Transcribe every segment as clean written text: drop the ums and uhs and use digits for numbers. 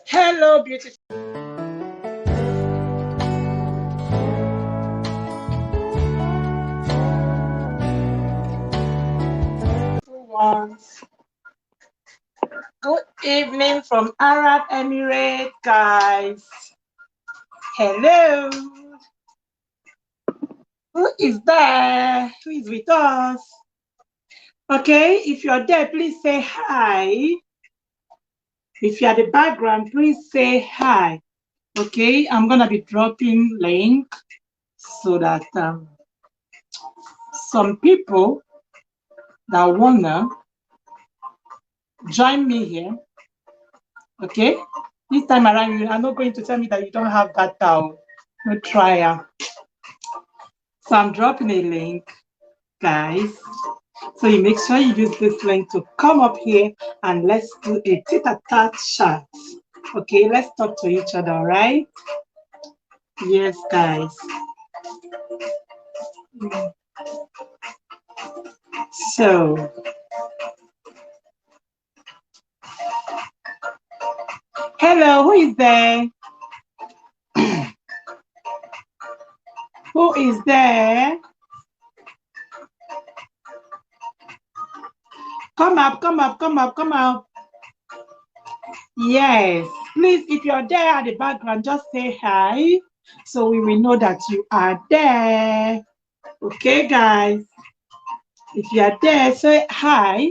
Hello, beautiful ones. Good evening from Arab Emirates, guys. Hello. Who is there? Who is with us? Okay, if you're there, please say hi. If you're the background, please say hi. Okay, I'm gonna be dropping link so that some people that wanna join me here. Okay, this time around, you are not going to tell me that you don't have that down. No trial. So I'm dropping a link, guys. So you make sure you use this link to come up here and let's do a tete-a-tete chat. Okay, let's talk to each other, right? Yes, guys. So, hello, who is there? Who is there? Come up, come up, come up, come up. Yes, please, if you're there at the background, just say hi so we will know that you are there. Okay, guys. If you are there, say hi.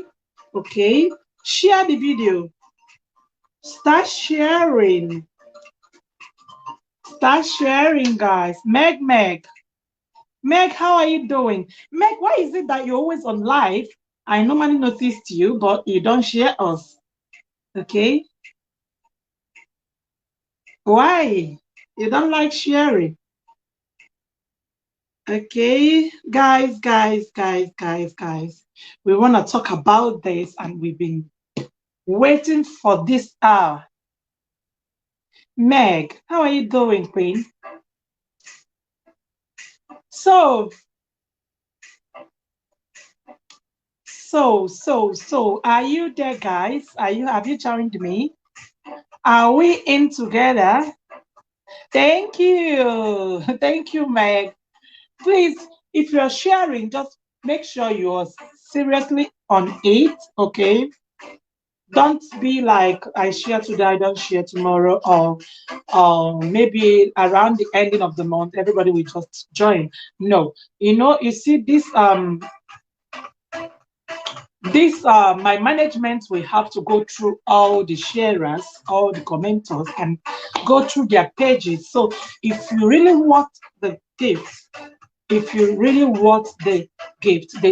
Okay, share the video. Start sharing. Start sharing, guys. Meg, how are you doing? Meg, why is it that you're always on live? I normally noticed you, but you don't share us. Okay? Why? You don't like sharing? Okay, guys. We want to talk about this, and we've been waiting for this hour. Meg, how are you doing, Queen? So, are you there, guys? Have you joined me? Are we in together? Thank you. Thank you, Meg. Please, if you're sharing, just make sure you're seriously on it, okay? Don't be like, I share today, I don't share tomorrow, or maybe around the ending of the month, everybody will just join. No, you see this my management will have to go through all the sharers, all the commenters, and go through their pages. So if you really want the gift, they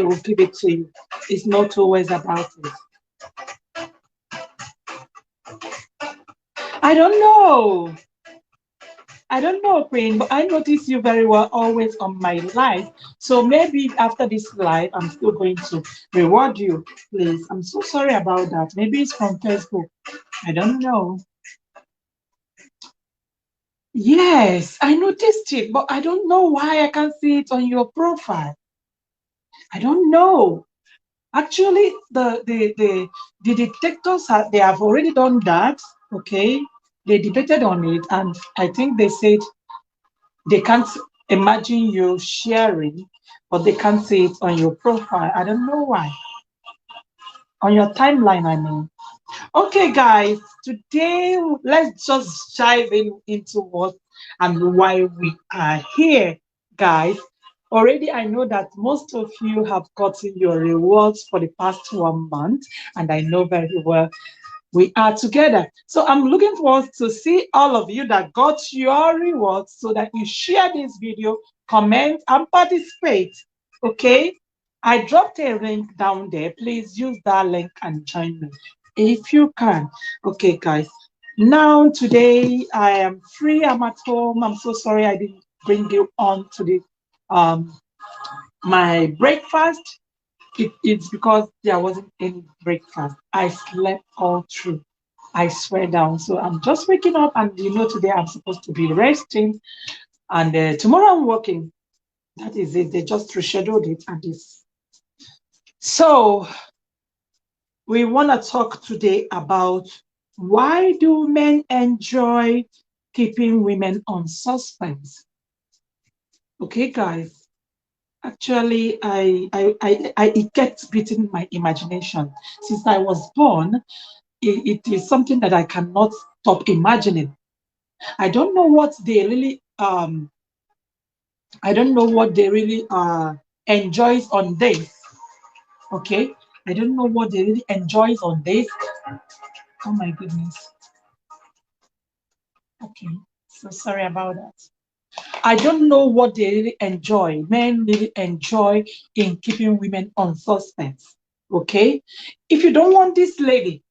will give it to you. It's not always about it. I don't know, Queen, but I notice you very well always on my live. So maybe after this live, I'm still going to reward you, please. I'm so sorry about that. Maybe it's from Facebook. I don't know. Yes, I noticed it, but I don't know why I can't see it on your profile. I don't know. Actually, the detectors they have already done that. Okay, they debated on it, and I think they said they can't imagine you sharing, but they can't see it on your profile. I don't know why. On your timeline, I mean. Okay, guys, today let's just dive into what and why we are here, guys. Already, I know that most of you have gotten your rewards for the past 1 month, and I know very well we are together. So I'm looking forward to see all of you that got your rewards so that you share this video, comment, and participate. Okay? I dropped a link down there. Please use that link and join me if you can. Okay, guys. Now, today I am free. I'm at home. I'm so sorry I didn't bring you on to the my breakfast. It's because there wasn't any breakfast. I slept all through. I swear down. So I'm just waking up, and today I'm supposed to be resting, and tomorrow I'm working. That is it. They just rescheduled it, and this. So we want to talk today about Why do men enjoy keeping women on suspense? Okay, guys. Actually, it gets beating my imagination. Since I was born, it is something that I cannot stop imagining. I don't know what they really I don't know what they really enjoys on this. Okay, I don't know what they really enjoys on this. Oh my goodness. Okay, so sorry about that. I don't know what they really enjoy. Men really enjoy in keeping women on suspense. Okay, if you don't want this lady,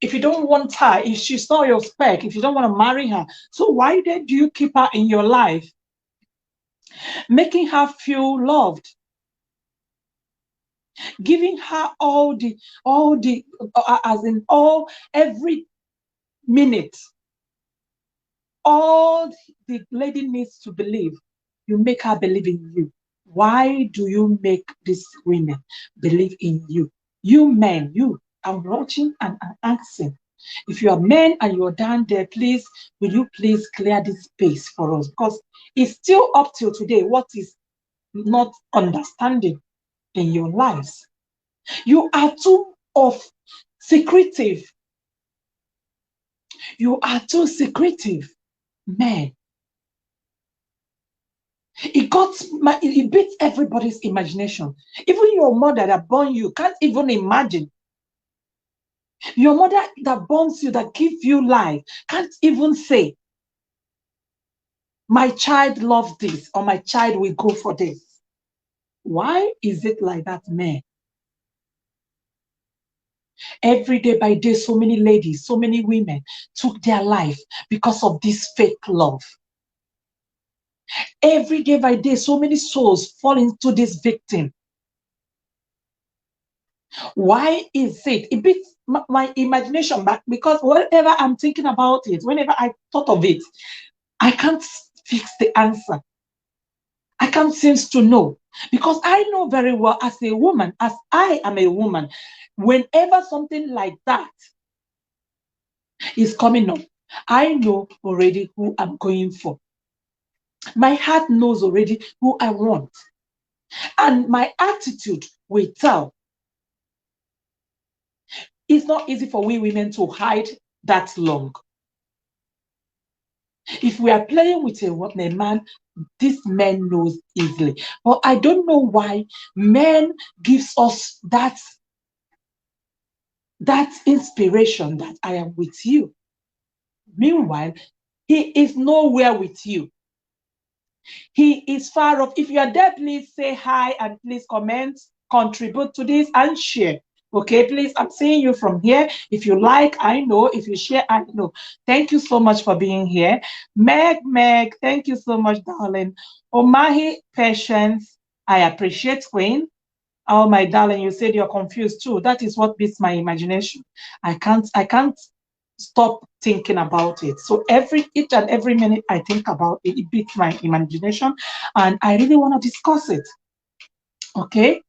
if you don't want her, if she's not your spec, if you don't want to marry her, so why then do you keep her in your life, making her feel loved, giving her all the as in all every minute, all the lady needs to believe, you make her believe in you. Why do you make these women believe in you? You men, you, I'm watching and I'm asking. If you are men and you're down there, please, will you please clear this space for us? Because it's still up till today what is not understanding in your lives. You are too of secretive. You are too secretive, man. It beats everybody's imagination. Even your mother that born you can't even imagine. Your mother that borns you, that gives you life, can't even say, my child loves this or my child will go for this. Why is it like that, man? Every day by day, so many ladies, so many women took their life because of this fake love. Every day by day, so many souls fall into this victim. Why is it? It beats my imagination back because whenever I'm thinking about it, whenever I thought of it, I can't fix the answer. I can't seem to know because I know very well as a woman, as I am a woman, whenever something like that is coming up, I know already who I'm going for. My heart knows already who I want. And my attitude will tell. It's not easy for we women to hide that long. If we are playing with a man, this man knows easily. But I don't know why men gives us that inspiration that I am with you. Meanwhile, he is nowhere with you. He is far off. If you are there, please say hi and please comment, contribute to this and share. Okay, please, I'm seeing you from here. If you like, I know. If you share, I know. Thank you so much for being here. Meg, thank you so much, darling. Omahi, Patience, I appreciate Queen. Oh, my darling, you said you're confused too. That is what beats my imagination. I can't stop thinking about it. So each and every minute I think about it, it beats my imagination, and I really want to discuss it. Okay.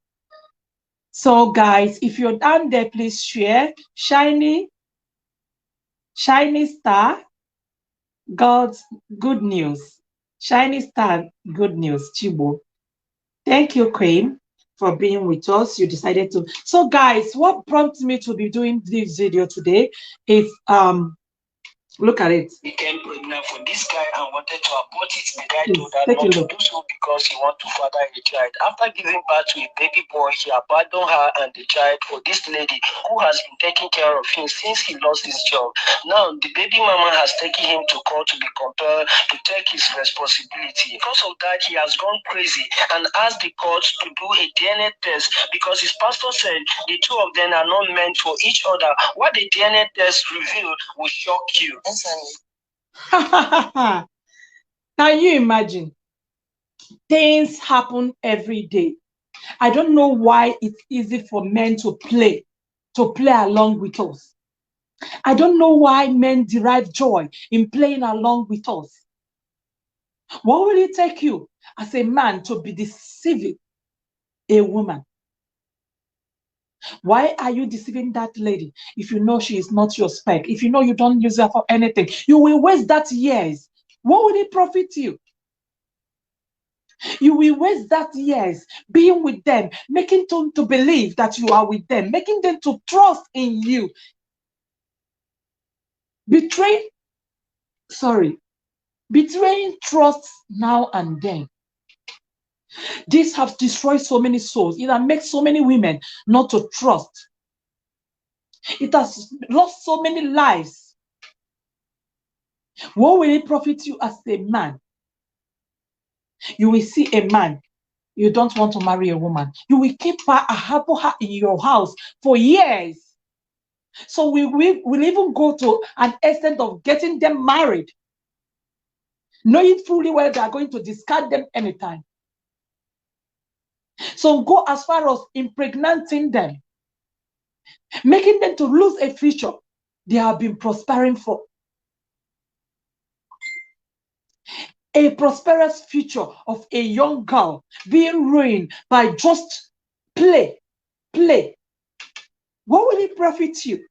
So guys, if you're down there, please share. Shiny star, God's good news. Shiny star, good news, Chibo. Thank you, Queen, for being with us. You decided to. So, guys, what prompted me to be doing this video today is look at it. Became pregnant for this guy and wanted to abort it. The guy told her not to do so because he wanted to father a child. After giving birth to a baby boy, he abandoned her and the child for this lady who has been taking care of him since he lost his job. Now, the baby mama has taken him to court to be compelled to take his responsibility. Because of that, he has gone crazy and asked the court to do a DNA test because his pastor said the two of them are not meant for each other. What the DNA test revealed will shock you. Can you imagine? Things happen every day. I don't know why it's easy for men to play along with us. I don't know why men derive joy in playing along with us. What will it take you as a man to be deceiving a woman? Why are you deceiving that lady if you know she is not your spec? If you know you don't use her for anything, you will waste that years. What will it profit you? You will waste that years being with them, making them to believe that you are with them, making them to trust in you. Betray, betraying trust now and then. This has destroyed so many souls. It has made so many women not to trust. It has lost so many lives. What will it profit you as a man? You will see a man, you don't want to marry a woman. You will keep her in your house for years. So we will even go to an extent of getting them married, knowing fully well they are going to discard them anytime. So go as far as impregnating them, making them to lose a future they have been prospering for. A prosperous future of a young girl being ruined by just play. What will it profit you?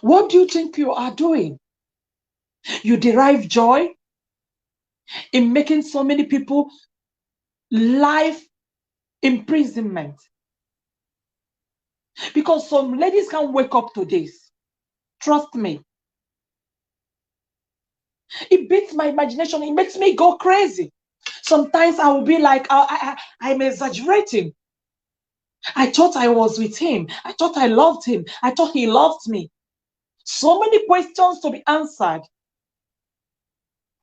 What do you think you are doing? You derive joy in making so many people life imprisonment. Because some ladies can't wake up to this. Trust me. It beats my imagination. It makes me go crazy. Sometimes I will be like, I'm exaggerating. I thought I was with him. I thought I loved him. I thought he loved me. So many questions to be answered.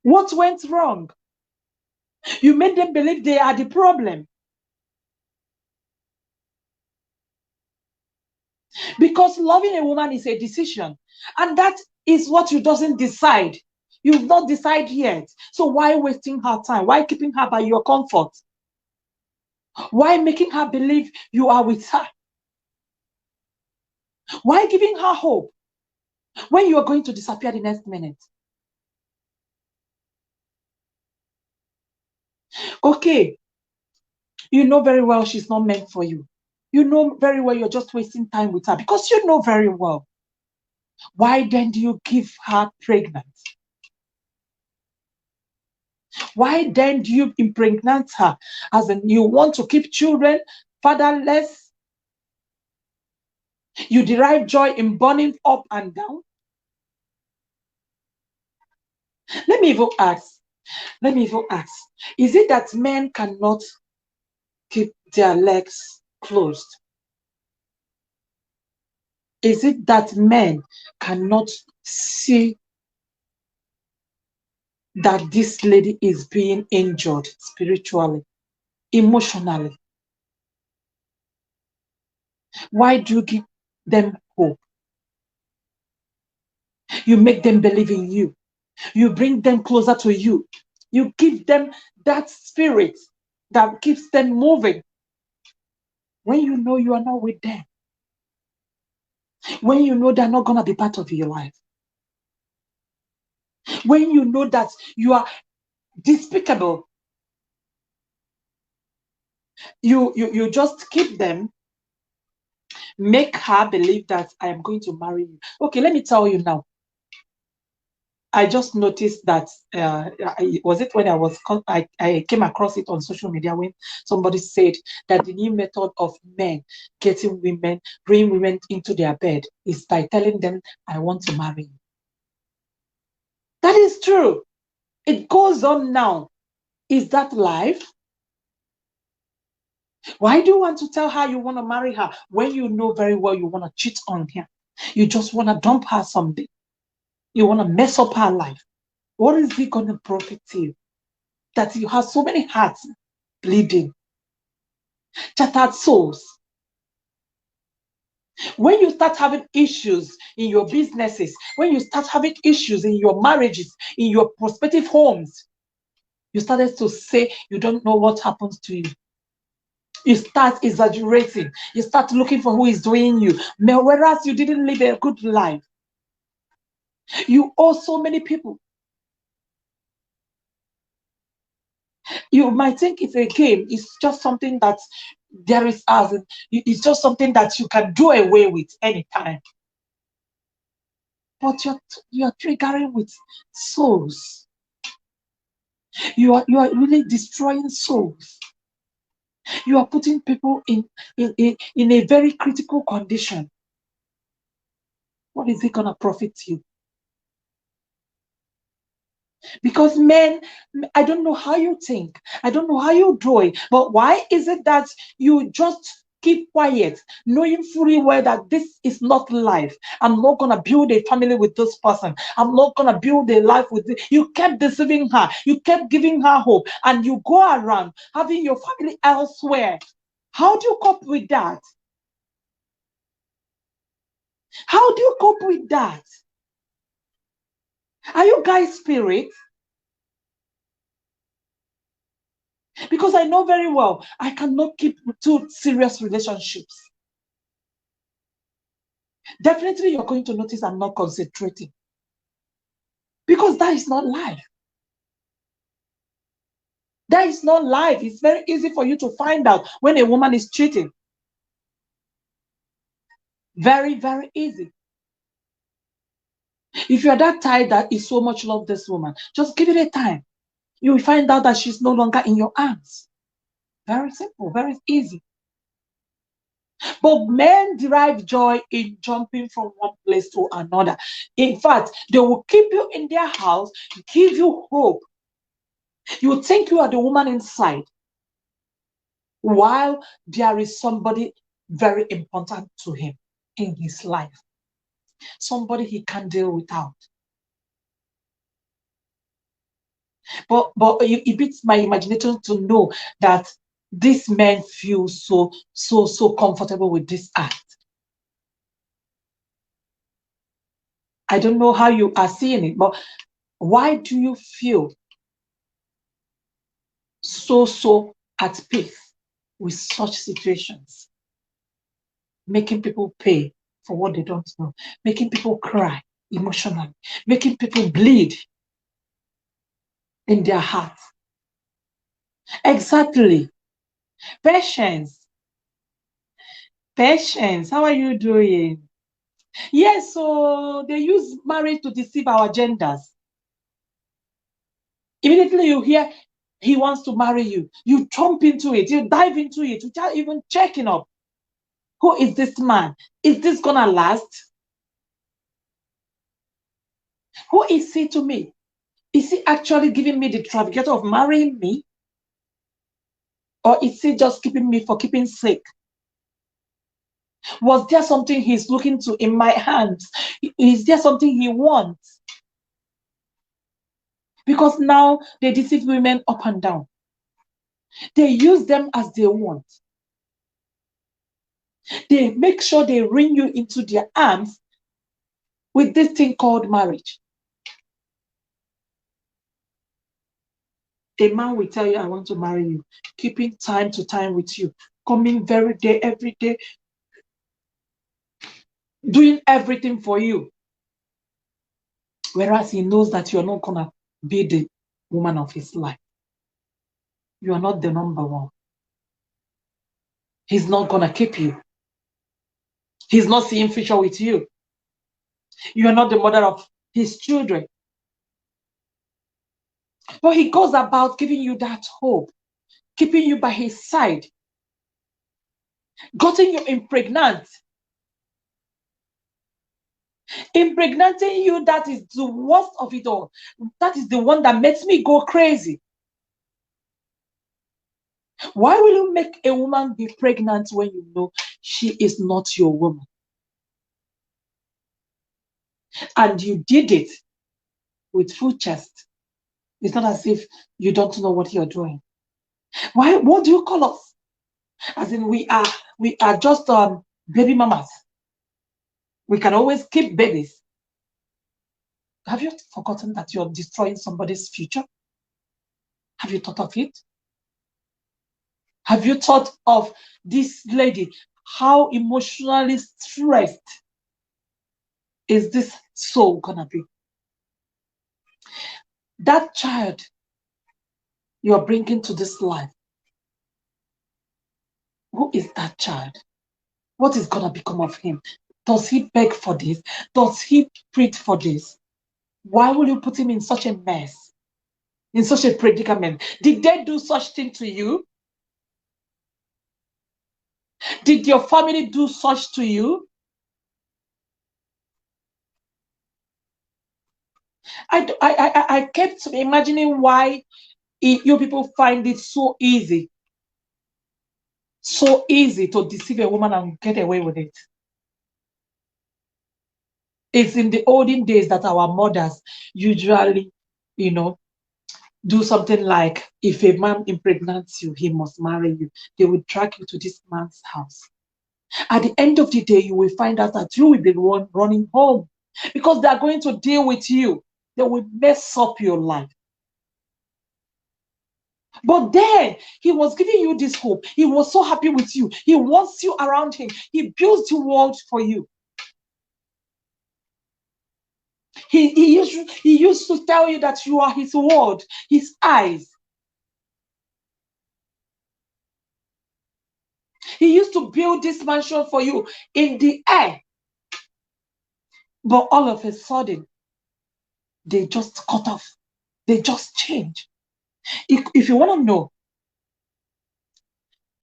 What went wrong? You made them believe they are the problem. Because loving a woman is a decision. And that is what you doesn't decide. You've not decided yet. So why wasting her time? Why keeping her by your comfort? Why making her believe you are with her? Why giving her hope when you are going to disappear the next minute? Okay, you know very well she's not meant for you. You know very well you're just wasting time with her because you know very well. Why then do you give her pregnant? Why then do you impregnate her? As in, you want to keep children fatherless? You derive joy in burning up and down? Let me even ask, is it that men cannot keep their legs closed? Is it that men cannot see that this lady is being injured spiritually, emotionally? Why do you give them hope? You make them believe in you. You bring them closer to you. You give them that spirit that keeps them moving. When you know you are not with them, when you know they're not going to be part of your life, when you know that you are despicable, you just keep them, make her believe that I am going to marry you. Okay, let me tell you now. I just noticed that was it when I came across it on social media when somebody said that the new method of men bringing women into their bed is by telling them, I want to marry you. That is true. It goes on now. Is that life? Why do you want to tell her you want to marry her when you know very well you want to cheat on her? You just want to dump her someday. You want to mess up her life. What is it going to profit you? That you have so many hearts bleeding, shattered souls. When you start having issues in your businesses, when you start having issues in your marriages, in your prospective homes, you started to say you don't know what happens to you. You start exaggerating. You start looking for who is doing you, whereas you didn't live a good life. You owe so many people. You might think it's a game. It's just something that There is as it's just something that you can do away with anytime. But you're triggering with souls. You are really destroying souls. You are putting people in a very critical condition. What is it gonna profit you? Because men, I don't know how you think, I don't know how you do it, but why is it that you just keep quiet, knowing fully well that this is not life? I'm not gonna build a family with this person. I'm not gonna build a life with this. You kept deceiving her, you kept giving her hope, and you go around having your family elsewhere. How do you cope with that? How do you cope with that? Are you guys spirit? Because I know very well I cannot keep two serious relationships. Definitely, you're going to notice I'm not concentrating. Because that is not life. That is not life. It's very easy for you to find out when a woman is cheating. Very, very easy. If you're that tired that you so much love this woman, just give it a time. You will find out that she's no longer in your arms. Very simple, very easy. But men derive joy in jumping from one place to another. In fact, they will keep you in their house, give you hope. You think you are the woman inside, while there is somebody very important to him in his life. Somebody he can't deal without. But it beats my imagination to know that these men feel so comfortable with this act. I don't know how you are seeing it, but why do you feel so at peace with such situations? Making people pay for what they don't know, making people cry emotionally, making people bleed in their hearts. Exactly. Patience. Patience. How are you doing? Yes, so they use marriage to deceive our genders. Immediately you hear he wants to marry you, you jump into it, you dive into it without even checking up. Who is this man? Is this gonna last? Who is he to me? Is he actually giving me the certificate of marrying me? Or is he just keeping me for keeping sake? Was there something he's looking to in my hands? Is there something he wants? Because now they deceive women up and down. They use them as they want. They make sure they bring you into their arms with this thing called marriage. A man will tell you, I want to marry you, keeping time to time with you, coming every day, doing everything for you. Whereas he knows that you're not going to be the woman of his life. You are not the number one. He's not going to keep you. He's not seeing future with you. You are not the mother of his children. But he goes about giving you that hope, keeping you by his side, getting you impregnant. Impregnating you, that is the worst of it all. That is the one that makes me go crazy. Why will you make a woman be pregnant when you know she is not your woman? And you did it with full chest. It's not as if you don't know what you're doing. Why? What do you call us? As in, we are just baby mamas. We can always keep babies. Have you forgotten that you're destroying somebody's future? Have you thought of it? Have you thought of this lady? How emotionally stressed is this soul gonna be? That child you're bringing to this life, Who is that child? What is going to become of him? Does he beg for this? Does he plead for this? Why will you put him in such a mess, in such a predicament? Did they do such thing to you? Did your family do such to you? I kept imagining why you people find it so easy to deceive a woman and get away with it. It's in the olden days that our mothers usually, you know, do something like, if a man impregnates you, he must marry you. They will drag you to this man's house. At the end of the day, you will find out that you will be the one running home because they are going to deal with you. They will mess up your life. But then he was giving you this hope. He was so happy with you. He wants you around him. He builds the world for you. He used to tell you that you are his world, his eyes. He used to build this mansion for you in the air. But all of a sudden, they just cut off. They just change. If you want to know,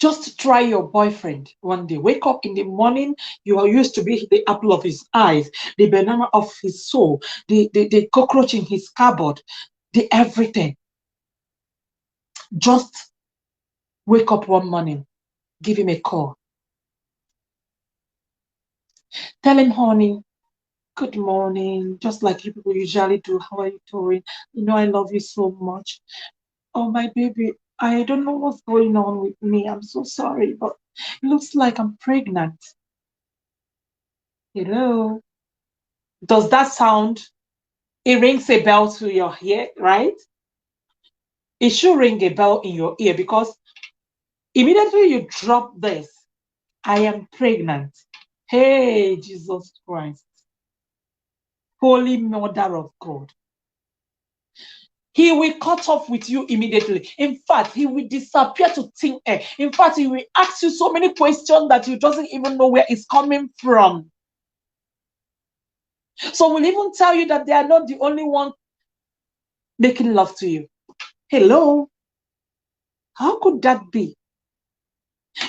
just try your boyfriend one day. Wake up in the morning, you are used to be the apple of his eyes, the banana of his soul, the cockroach in his cupboard, the everything. Just wake up one morning, give him a call. Tell him, honey, good morning, just like you people usually do. How are you doing? You know, I love you so much. Oh, my baby, I don't know what's going on with me. I'm so sorry, but it looks like I'm pregnant. Hello? Does that sound? It rings a bell to your ear, right? It should ring a bell in your ear because immediately you drop this, I am pregnant. Hey, Jesus Christ. Holy Mother of God. He will cut off with you immediately. In fact, he will disappear to thin air. In fact, he will ask you so many questions that you doesn't even know where it's coming from. So we'll even tell you that they are not the only one making love to you. Hello? How could that be?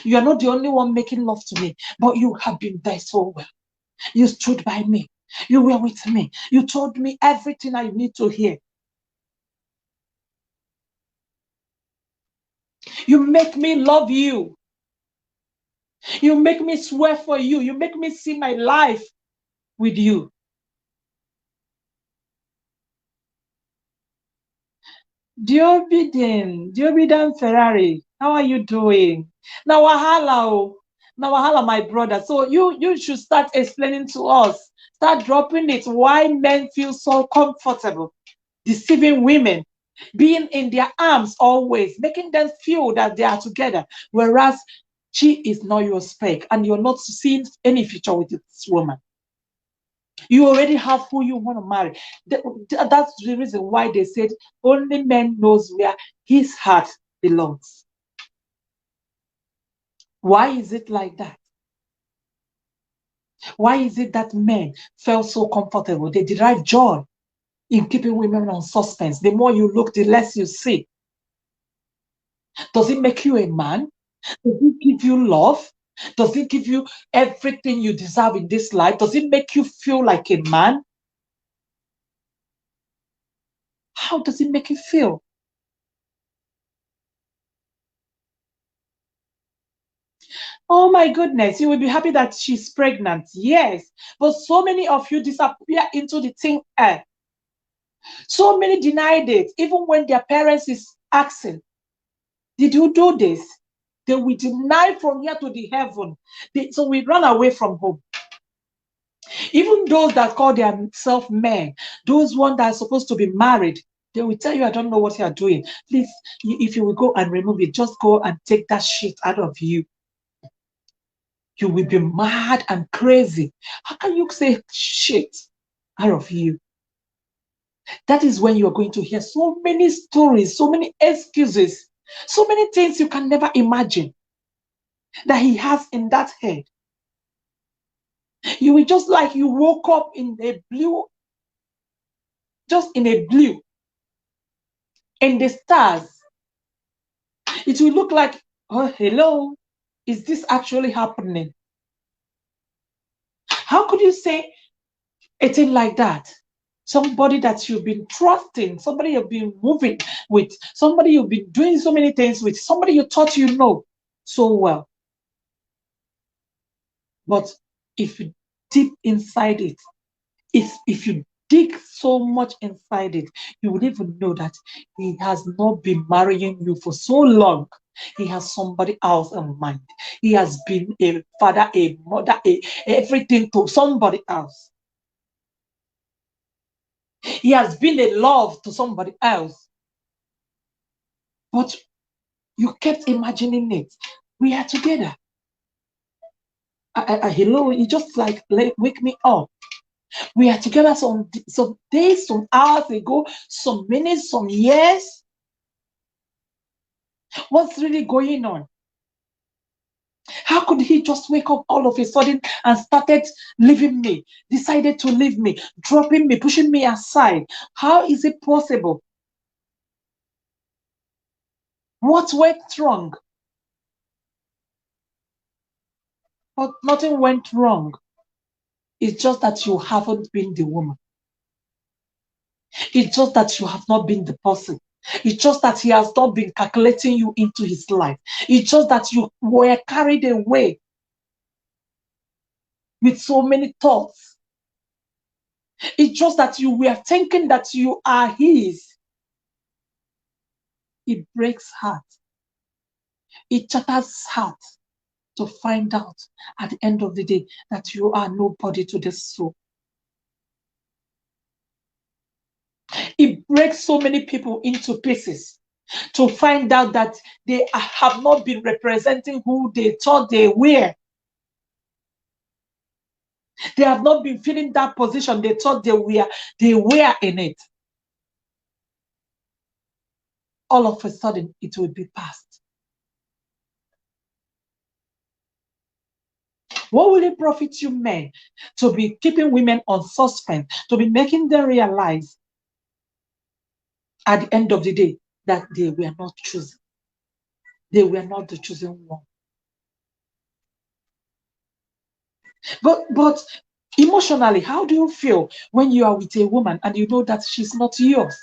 You are not the only one making love to me, but you have been there so well. You stood by me. You were with me. You told me everything I need to hear. You make me love you. You make me swear for you. You make me see my life with you. Diobiden Ferrari, how are you doing? Now wahala, my brother. So you should start explaining to us. Start dropping it. Why men feel so comfortable deceiving women, being in their arms always, making them feel that they are together, whereas she is not your spec, and you're not seeing any future with this woman. You already have who you want to marry. That's the reason why they said only man knows where his heart belongs. Why is it like that? Why is it that men felt so comfortable? They derive joy in keeping women on suspense. The more you look, the less you see. Does it make you a man? Does it give you love? Does it give you everything you deserve in this life? Does it make you feel like a man? How does it make you feel? Oh my goodness, you will be happy that she's pregnant. Yes, but so many of you disappear into the thin air. So many denied it, even when their parents is asking, did you do this? They will deny from here to the heaven. So we run away from home. Even those that call themselves men, those ones that are supposed to be married, they will tell you, I don't know what you are doing. Please, if you will go and remove it, just go and take that shit out of you. You will be mad and crazy. How can you say shit out of you? That is when you're going to hear so many stories, so many excuses, so many things you can never imagine. that he has in that head. You will just like you woke up in a blue, just in a blue, in the stars. It will look like, oh, hello, is this actually happening? How could you say a thing like that? Somebody that you've been trusting, somebody you've been moving with, somebody you've been doing so many things with, somebody you thought you know so well. But if you deep inside it, if you dig so much inside it, you will even know that he has not been marrying you for so long. He has somebody else in mind. He has been a father, a mother, everything to somebody else. He has been a love to somebody else. But you kept imagining it. We are together. Hello, you just like wake me up. We are together some days, some hours ago, some minutes, some years. What's really going on? How could he just wake up all of a sudden and started leaving me, decided to leave me, dropping me, pushing me aside? How is it possible? What went wrong? But nothing went wrong. It's just that you haven't been the woman. It's just that you have not been the person. It's just that he has not been calculating you into his life. It's just that you were carried away with so many thoughts. It's just that you were thinking that you are his. It breaks heart. It shatters heart to find out at the end of the day that you are nobody to this soul. It breaks so many people into pieces to find out that they have not been representing who they thought they were. They have not been filling that position they thought they were in it. All of a sudden, it will be past. What will it profit you men to be keeping women on suspense, to be making them realize at the end of the day that they were not chosen? They were not the chosen one. But emotionally, how do you feel when you are with a woman and you know that she's not yours?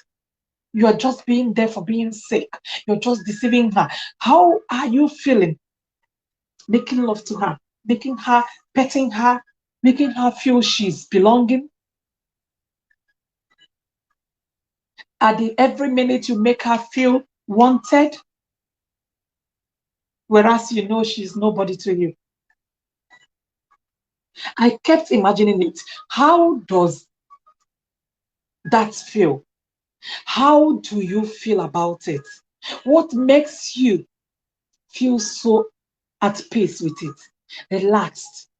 You are just being there for being sake. You're just deceiving her. How are you feeling? Making love to her, making her, petting her, making her feel she's belonging. Every minute you make her feel wanted, whereas you know she's nobody to you. I kept imagining it. How does that feel? How do you feel about it? What makes you feel so at peace with it, relaxed,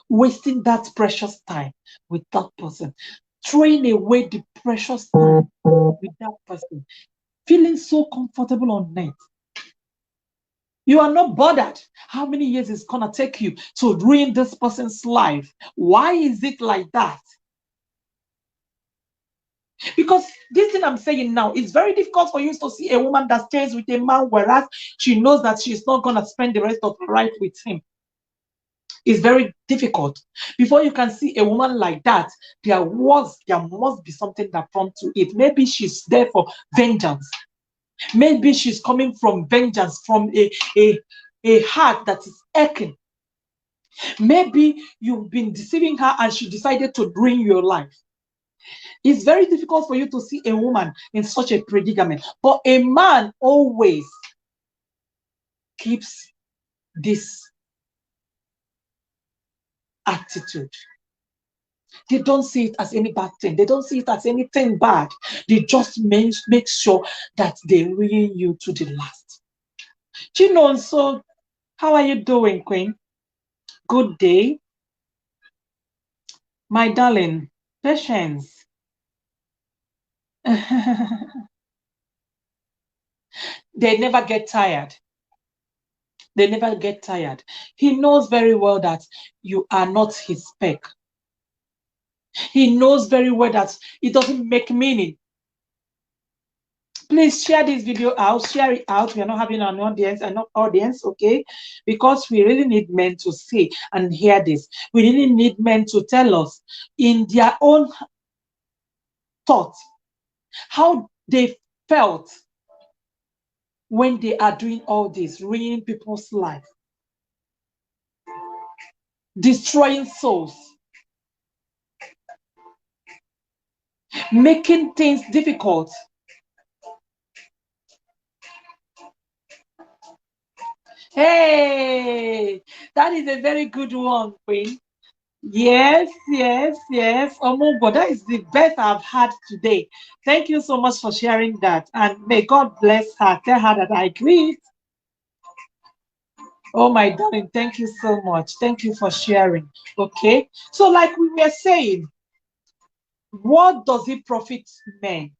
wasting that precious time with that person, throwing away the precious time with that person, feeling so comfortable on it? You are not bothered how many years it's gonna take you to ruin this person's life. Why is it like that? Because this thing I'm saying now, it's very difficult for you to see a woman that stays with a man, whereas she knows that she's not gonna spend the rest of her life with him. It's very difficult. Before you can see a woman like that, there must be something that prompts to it. Maybe she's there for vengeance. Maybe she's coming from vengeance, from a heart that is aching. Maybe you've been deceiving her and she decided to ruin your life. It's very difficult for you to see a woman in such a predicament. But a man always keeps this attitude. They don't see it as any bad thing. They don't see it as anything bad. They just make sure that they ruin you to the last. So how are you doing, Queen? Good day. My darling, patience. They never get tired. They never get tired. He knows very well that you are not his spec. He knows very well that it doesn't make meaning. Please share this video out, share it out. We are not having an audience, okay? Because we really need men to see and hear this. We really need men to tell us in their own thoughts how they felt when they are doing all this, ruining people's life, destroying souls, making things difficult. Hey, that is a very good one, Queen. Yes, yes, yes. Oh my God, that is the best I've had today. Thank you so much for sharing that. And may God bless her. Tell her that I agree. Oh, my darling, thank you so much. Thank you for sharing. Okay. So, like we were saying, what does it profit men?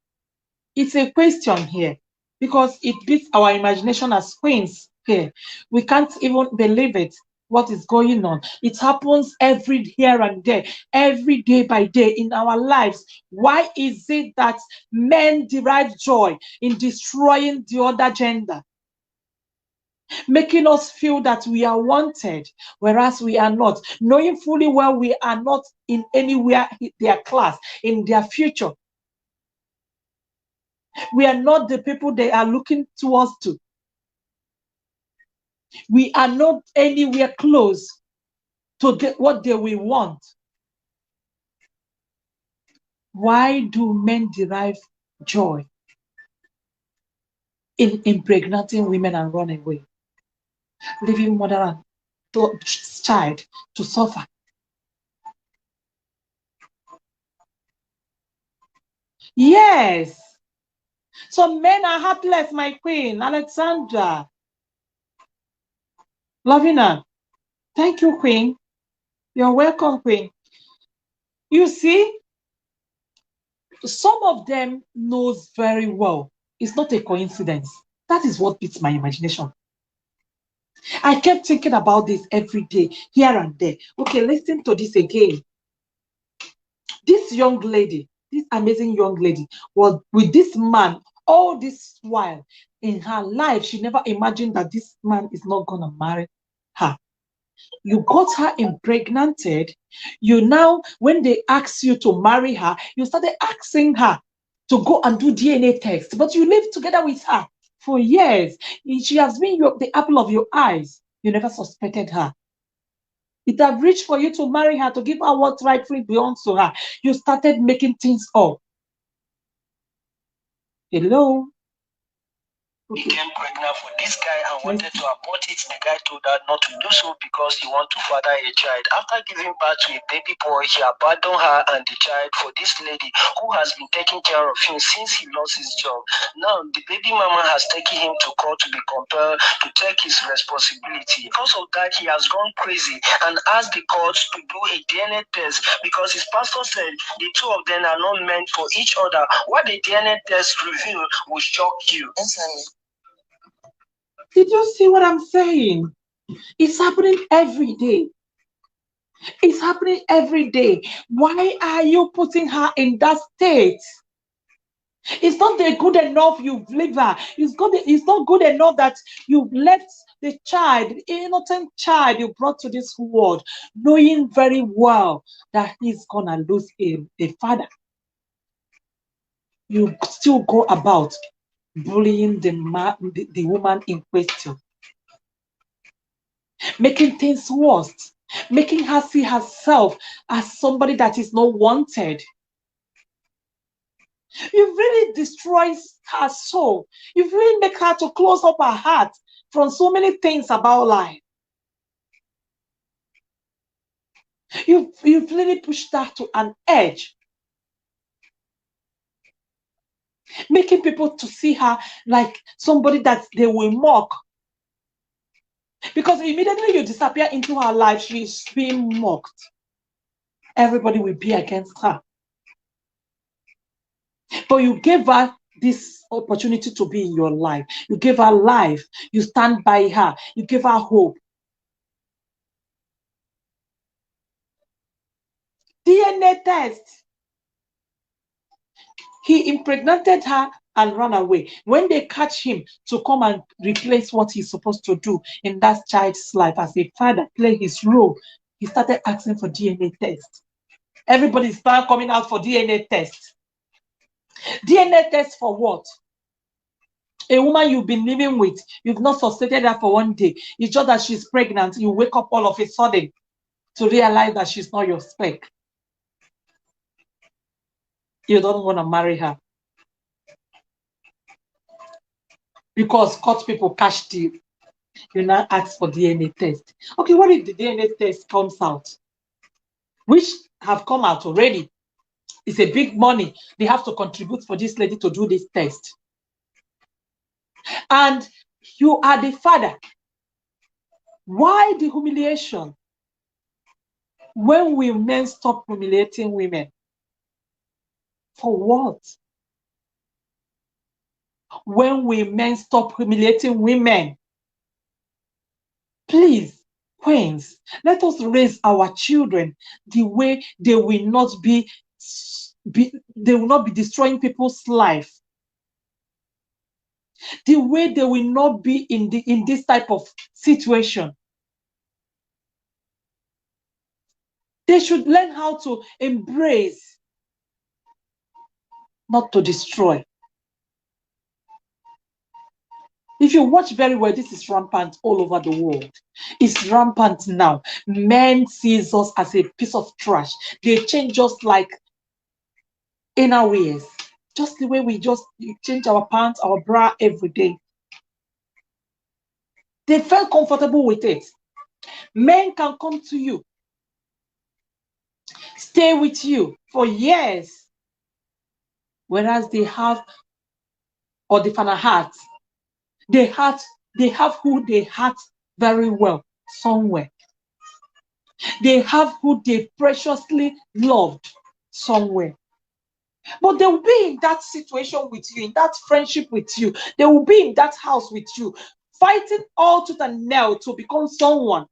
It's a question here because it beats our imagination as queens here. We can't even believe it. What is going on? It happens every here and there, every day by day in our lives. Why is it that men derive joy in destroying the other gender, making us feel that we are wanted, whereas we are not, knowing fully well we are not in anywhere in their class, in their future? We are not the people they are looking towards to. We are not anywhere close to get what they will want. Why do men derive joy in impregnating women and run away, leaving mother and child to suffer? Yes. So men are heartless, my queen. Alexandra. Lavina. Thank you, queen. You're welcome, queen. You see, some of them knows very well. It's not a coincidence. That is what beats my imagination. I kept thinking about this every day, here and there. Okay, listen to this again. This young lady, this amazing young lady, was with this man all this while. In her life, she never imagined that this man is not going to marry her. You got her impregnated. You now, when they ask you to marry her, you started asking her to go and do DNA test. But you lived together with her for years. She has been the apple of your eyes. You never suspected her. It have reached for you to marry her, to give her what rightfully belongs to her. You started making things up. Hello? Became pregnant for this guy and wanted to abort it. The guy told her not to do so because he wanted to father a child. After giving birth to a baby boy, he abandoned her and the child for this lady who has been taking care of him since he lost his job. Now, the baby mama has taken him to court to be compelled to take his responsibility. Because of that, he has gone crazy and asked the court to do a DNA test because his pastor said the two of them are not meant for each other. What the DNA test revealed will shock you. Did you see what I'm saying? It's happening every day. It's happening every day. Why are you putting her in that state? It's not good enough you've left her. It's not good enough that you've left the child, the innocent child you brought to this world, knowing very well that he's gonna lose a father. You still go about bullying the woman in question, making things worse, making her see herself as somebody that is not wanted. You really destroy her soul. You really make her to close up her heart from so many things about life. You've really pushed her to an edge, making people to see her like somebody that they will mock. Because immediately you disappear into her life, she's being mocked. Everybody will be against her. But you gave her this opportunity to be in your life. You gave her life. You stand by her. You gave her hope. DNA test. He impregnated her and ran away. When they catch him to come and replace what he's supposed to do in that child's life as a father, play his role, he started asking for DNA test. Everybody's now coming out for DNA test. DNA test for what? A woman you've been living with, you've not sustained her for one day. It's just that she's pregnant. You wake up all of a sudden to realize that she's not your spec. You don't want to marry her. Because court people catch you. You now ask for DNA test. Okay, what if the DNA test comes out? Which have come out already. It's a big money. They have to contribute for this lady to do this test. And you are the father. Why the humiliation? When will men stop humiliating women? For what? When will men stop humiliating women? Please, queens, let us raise our children the way they will not be destroying people's life. The way they will not be in this type of situation. They should learn how to embrace, not to destroy. If you watch very well, this is rampant all over the world. It's rampant now. Men see us as a piece of trash. They change us like inner wears. Just the way we just change our pants, our bra every day. They felt comfortable with it. Men can come to you, stay with you for years, whereas they have, or the final heart, they have who they heart very well somewhere. They have who they preciously loved somewhere. But they will be in that situation with you, in that friendship with you. They will be in that house with you, fighting all tooth and nail to become someone,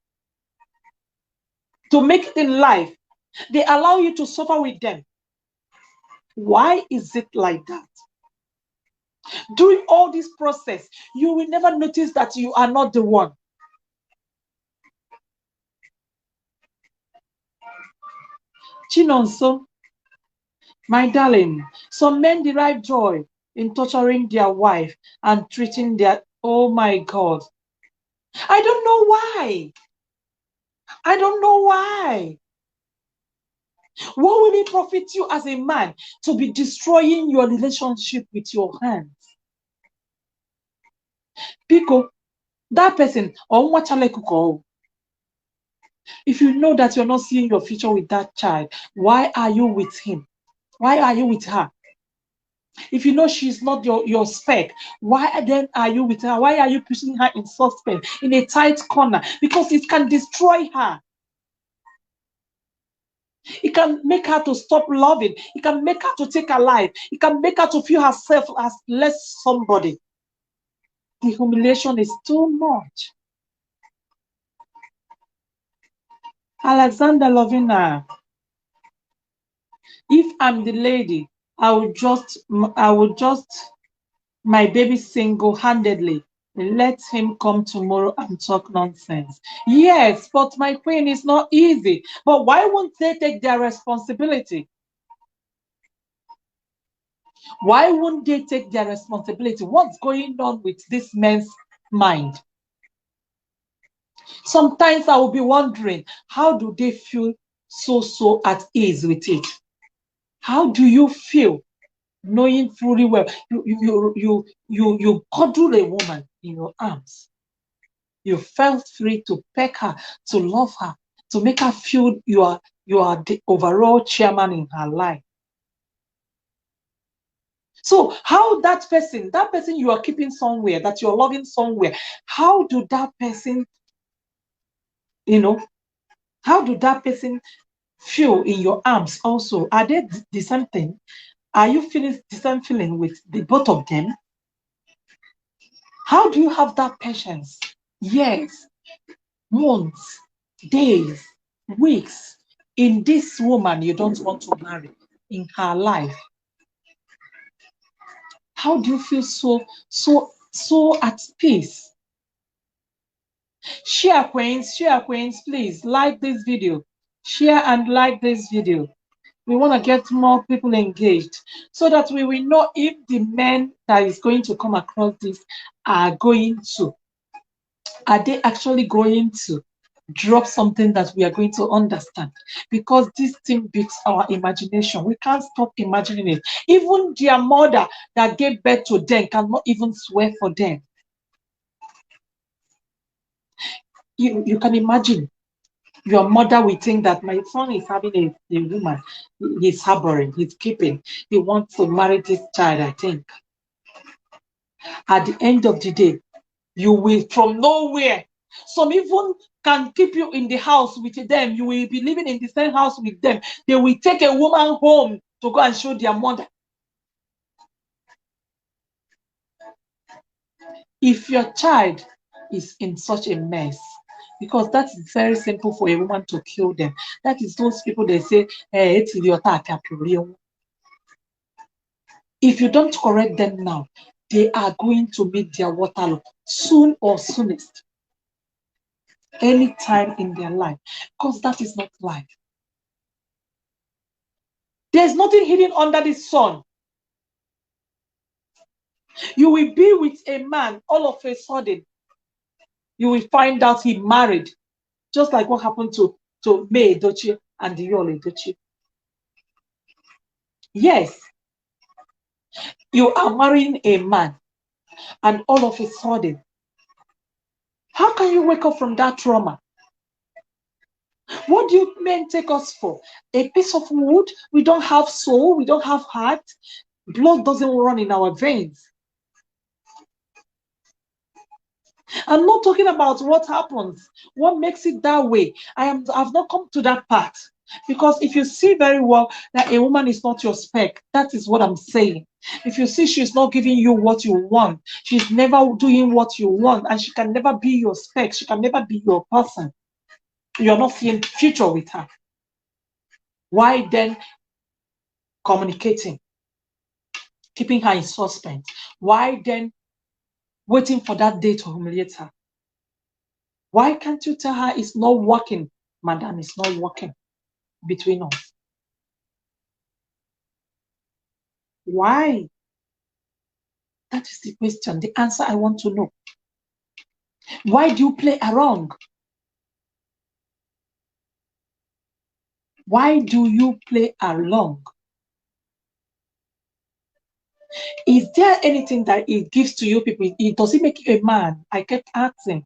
to make it in life. They allow you to suffer with them. Why is it like that? During all this process, you will never notice that you are not the one. Chinonso, my darling, some men derive joy in torturing their wife and treating their, oh my God. I don't know why. I don't know why. What will it profit you as a man to be destroying your relationship with your hands? Pico, that person, if you know that you're not seeing your future with that child, why are you with him? Why are you with her? If you know she's not your spec, why then are you with her? Why are you pushing her in suspense, in a tight corner? Because it can destroy her. It can make her to stop loving. It can make her to take her life. It can make her to feel herself as less somebody. The humiliation is too much. Alexander Lovina, if I'm the lady, I would just my baby single-handedly. Let him come tomorrow and talk nonsense. Yes, but my queen, is not easy. But why won't they take their responsibility? Why won't they take their responsibility? What's going on with this man's mind? Sometimes I will be wondering, how do they feel so at ease with it? How do you feel knowing fully well you cuddle a woman in your arms? You felt free to peck her, to love her, to make her feel you are the overall chairman in her life. So how that person you are keeping somewhere, that you're loving somewhere, how do that person, how do that person feel in your arms also? Are they the same thing? Are you feeling the same feeling with the both of them? How do you have that patience? Years, months, days, weeks in this woman you don't want to marry in her life. How do you feel so at peace? Share queens, please like this video. Share and like this video. We want to get more people engaged so that we will know if the men that is going to come across this are they actually going to drop something that we are going to understand, because this thing beats our imagination. We can't stop imagining it. Even their mother that gave birth to them cannot even swear for them. You can imagine your mother will think that my son is having a woman, he's harboring, he's keeping, he wants to marry this child. I think at the end of the day, you will from nowhere. Some even can keep you in the house with them. You will be living in the same house with them. They will take a woman home to go and show their mother. If your child is in such a mess, because that is very simple for a woman to kill them. That is those people they say, hey, it's your if you don't correct them now, they are going to meet their water soon or soonest. Any time in their life, because that is not life. There's nothing hidden under the sun. You will be with a man, all of a sudden, you will find out he married, just like what happened to May Edochie and Yul Edochie. Yes, you are marrying a man, and all of a sudden, how can you wake up from that trauma? What do you men take us for? A piece of wood? We don't have soul, we don't have heart, blood doesn't run in our veins. I'm not talking about what happens, what makes it that way. I've not come to that part. Because if you see very well that a woman is not your spec, that is what I'm saying. If you see she's not giving you what you want, she's never doing what you want, and she can never be your spec, she can never be your person, you're not seeing future with her. Why then communicating, keeping her in suspense? Why then waiting for that day to humiliate her? Why can't you tell her it's not working, madam, it's not working between us? Why? That is the question, the answer I want to know. Why do you play around? Why do you play along? Is there anything that it gives to you people? Does it make you a man? I kept asking.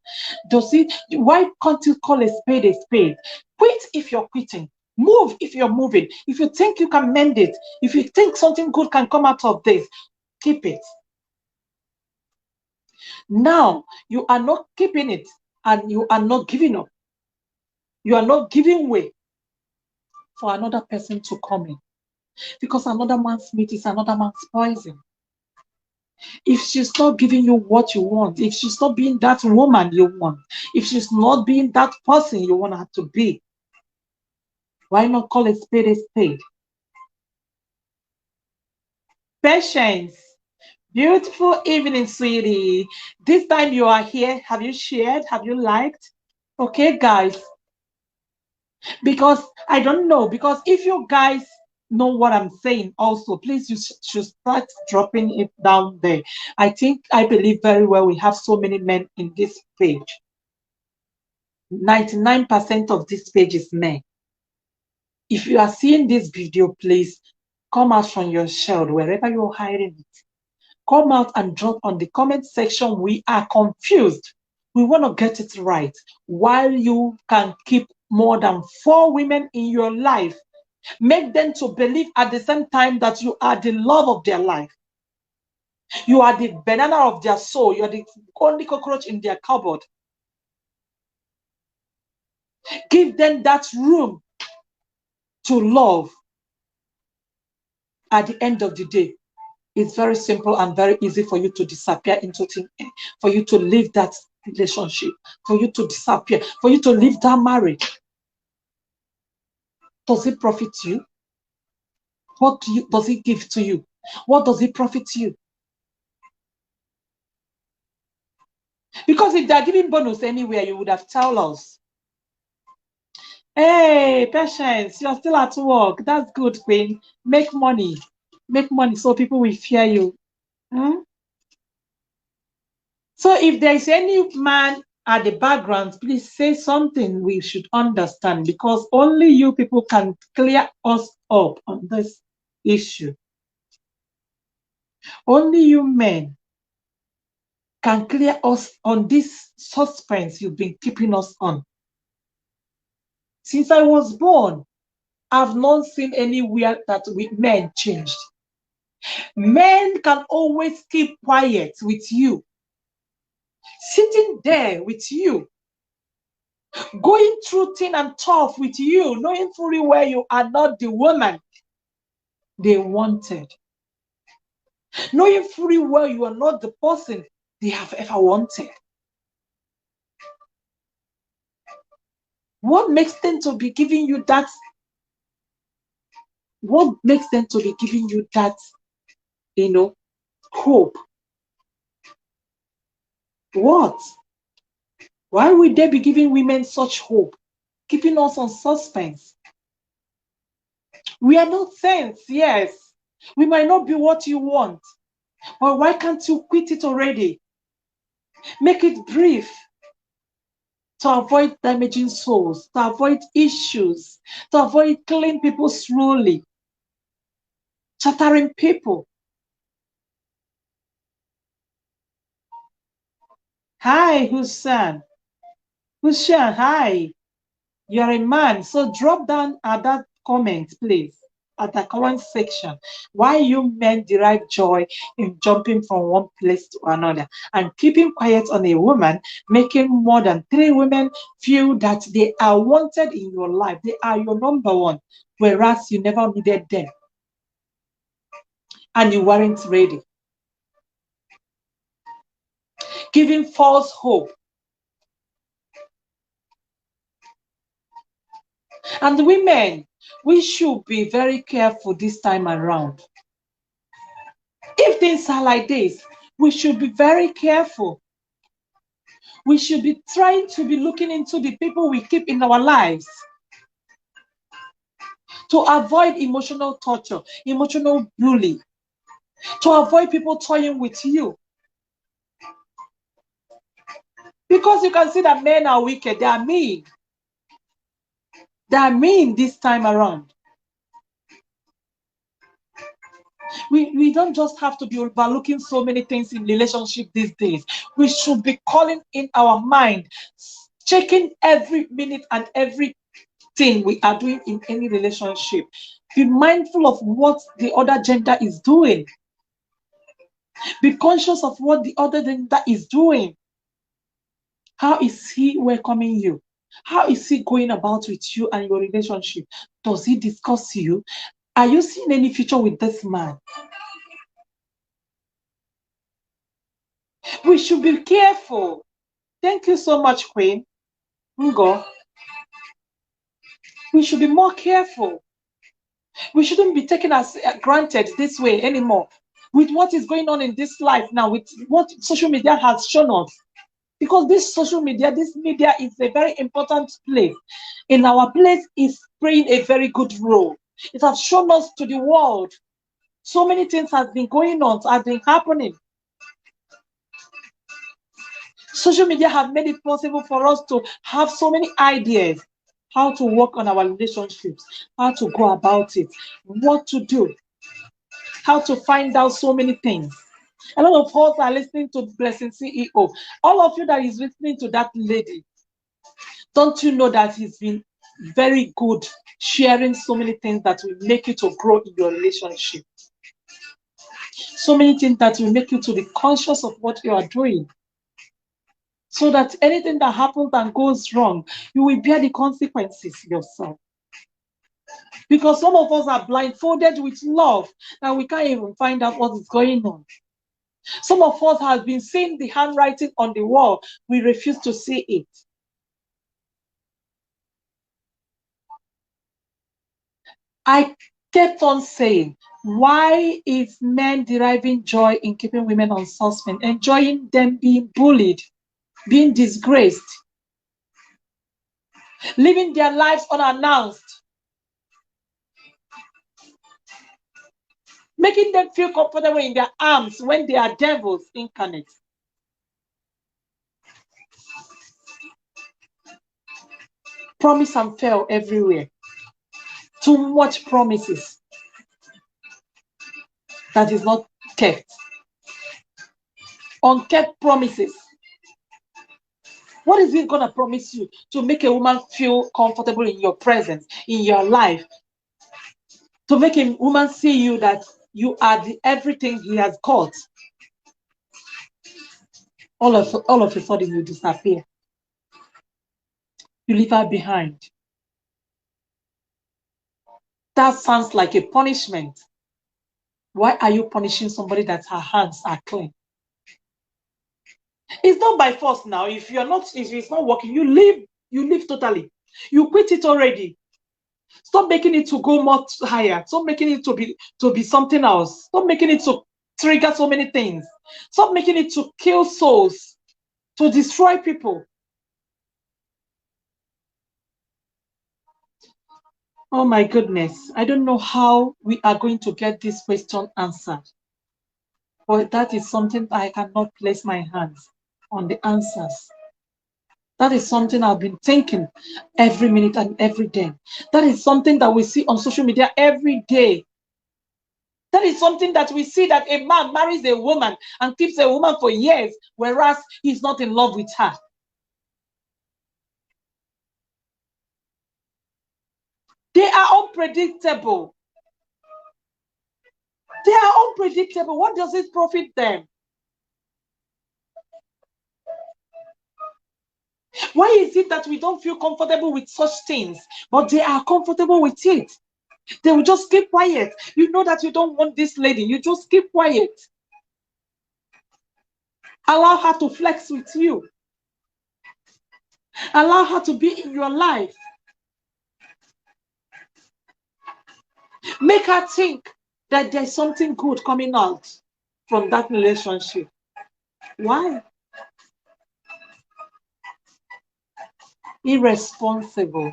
Why can't you call a spade a spade? Quit if you're quitting. Move if you're moving. If you think you can mend it, if you think something good can come out of this, keep it. Now, you are not keeping it and you are not giving up. You are not giving way for another person to come in. Because another man's meat is another man's poison. If she's not giving you what you want, if she's not being that woman you want, if she's not being that person you want her to be, why not call a spade a spade? Patience. Beautiful evening, sweetie. This time you are here. Have you shared? Have you liked? Okay, guys. Because I don't know. Because if you guys know what I'm saying also, please, you should start dropping it down there. I believe very well we have so many men in this page. 99% of this page is men. If you are seeing this video, please come out from your shell, wherever you're hiding it. Come out and drop on the comment section. We are confused. We want to get it right. While you can keep more than 4 women in your life, make them to believe at the same time that you are the love of their life. You are the banana of their soul. You are the only cockroach in their cupboard. Give them that room to love. at the end of the day, it's very simple and very easy for you to disappear into thin air, for you to leave that relationship, for you to disappear, for you to leave that marriage. Does it profit you? What does it give to you? What does it profit you? Because if they're giving bonus anywhere, you would have told us. Hey, Patience, you're still at work. That's good, Queen. Make money. Make money so people will fear you. Hmm? So if there is any man at the background, please say something we should understand, because only you people can clear us up on this issue. Only you men can clear us on this suspense you've been keeping us on. Since I was born, I've not seen anywhere that men changed. Men can always keep quiet with you, sitting there with you, going through thin and tough with you, knowing fully well you are not the woman they wanted, knowing fully well you are not the person they have ever wanted. What makes them to be giving you that? What makes them to be giving you that, hope? What? Why would they be giving women such hope, keeping us on suspense? We are not saints, yes. We might not be what you want, but why can't you quit it already? Make it brief, to avoid damaging souls, to avoid issues, to avoid killing people slowly, shattering people. Hi, Hussein. Hussein, hi. You're a man, so drop down at that comment, please, at the comment section. Why you men derive joy in jumping from one place to another and keeping quiet on a woman, making more than 3 women feel that they are wanted in your life. They are your number one, whereas you never needed them and you weren't ready. Giving false hope. And women, we should be very careful this time around. If things are like this, we should be very careful. We should be trying to be looking into the people we keep in our lives to avoid emotional torture, emotional bullying, to avoid people toying with you. Because you can see that men are wicked, they are mean. They are mean this time around. We don't just have to be overlooking so many things in relationship these days. We should be calling in our mind, checking every minute and every thing we are doing in any relationship. Be mindful of what the other gender is doing. Be conscious of what the other gender is doing. How is he welcoming you? How is he going about with you and your relationship? Does he discuss you? Are you seeing any future with this man? We should be careful. Thank you so much, Queen. Ngo. We should be more careful. We shouldn't be taken as granted this way anymore. With what is going on in this life now, with what social media has shown us. Because this social media, this media is a very important place. In our place is playing a very good role. It has shown us to the world. So many things have been going on, have been happening. Social media have made it possible for us to have so many ideas, how to work on our relationships, how to go about it, what to do, how to find out so many things. A lot of us are listening to Blessing CEO. All of you that is listening to that lady, don't you know that he's been very good sharing so many things that will make you to grow in your relationship? So many things that will make you to be conscious of what you are doing. So that anything that happens and goes wrong, you will bear the consequences yourself. Because some of us are blindfolded with love and we can't even find out what is going on. Some of us have been seeing the handwriting on the wall. We refuse to see it. I kept on saying, why is men deriving joy in keeping women on suspend, enjoying them being bullied, being disgraced, living their lives unannounced, making them feel comfortable in their arms when they are devils incarnate? Promise and fail everywhere. Too much promises that is not kept. Unkept promises. What is it going to promise you to make a woman feel comfortable in your presence, in your life? To make a woman see you that you are the everything he has called. All of a sudden you disappear. You leave her behind. That sounds like a punishment. Why are you punishing somebody that her hands are clean? It's not by force now. If it's not working, you leave totally. You quit it already. Stop making it to go much higher. Stop making it to be something else. Stop making it to trigger so many things. Stop making it to kill souls, to destroy people. Oh my goodness. I don't know how we are going to get this question answered. But that is something I cannot place my hands on the answers. That is something I've been thinking every minute and every day. That is something that we see on social media every day. That is something that we see, that a man marries a woman and keeps a woman for years, whereas he's not in love with her. They are unpredictable. They are unpredictable. What does it profit them? Why is it that we don't feel comfortable with such things, but they are comfortable with it? They will just keep quiet. You know that you don't want this lady. You just keep quiet. Allow her to flex with you. Allow her to be in your life. Make her think that there's something good coming out from that relationship. Why? Irresponsible.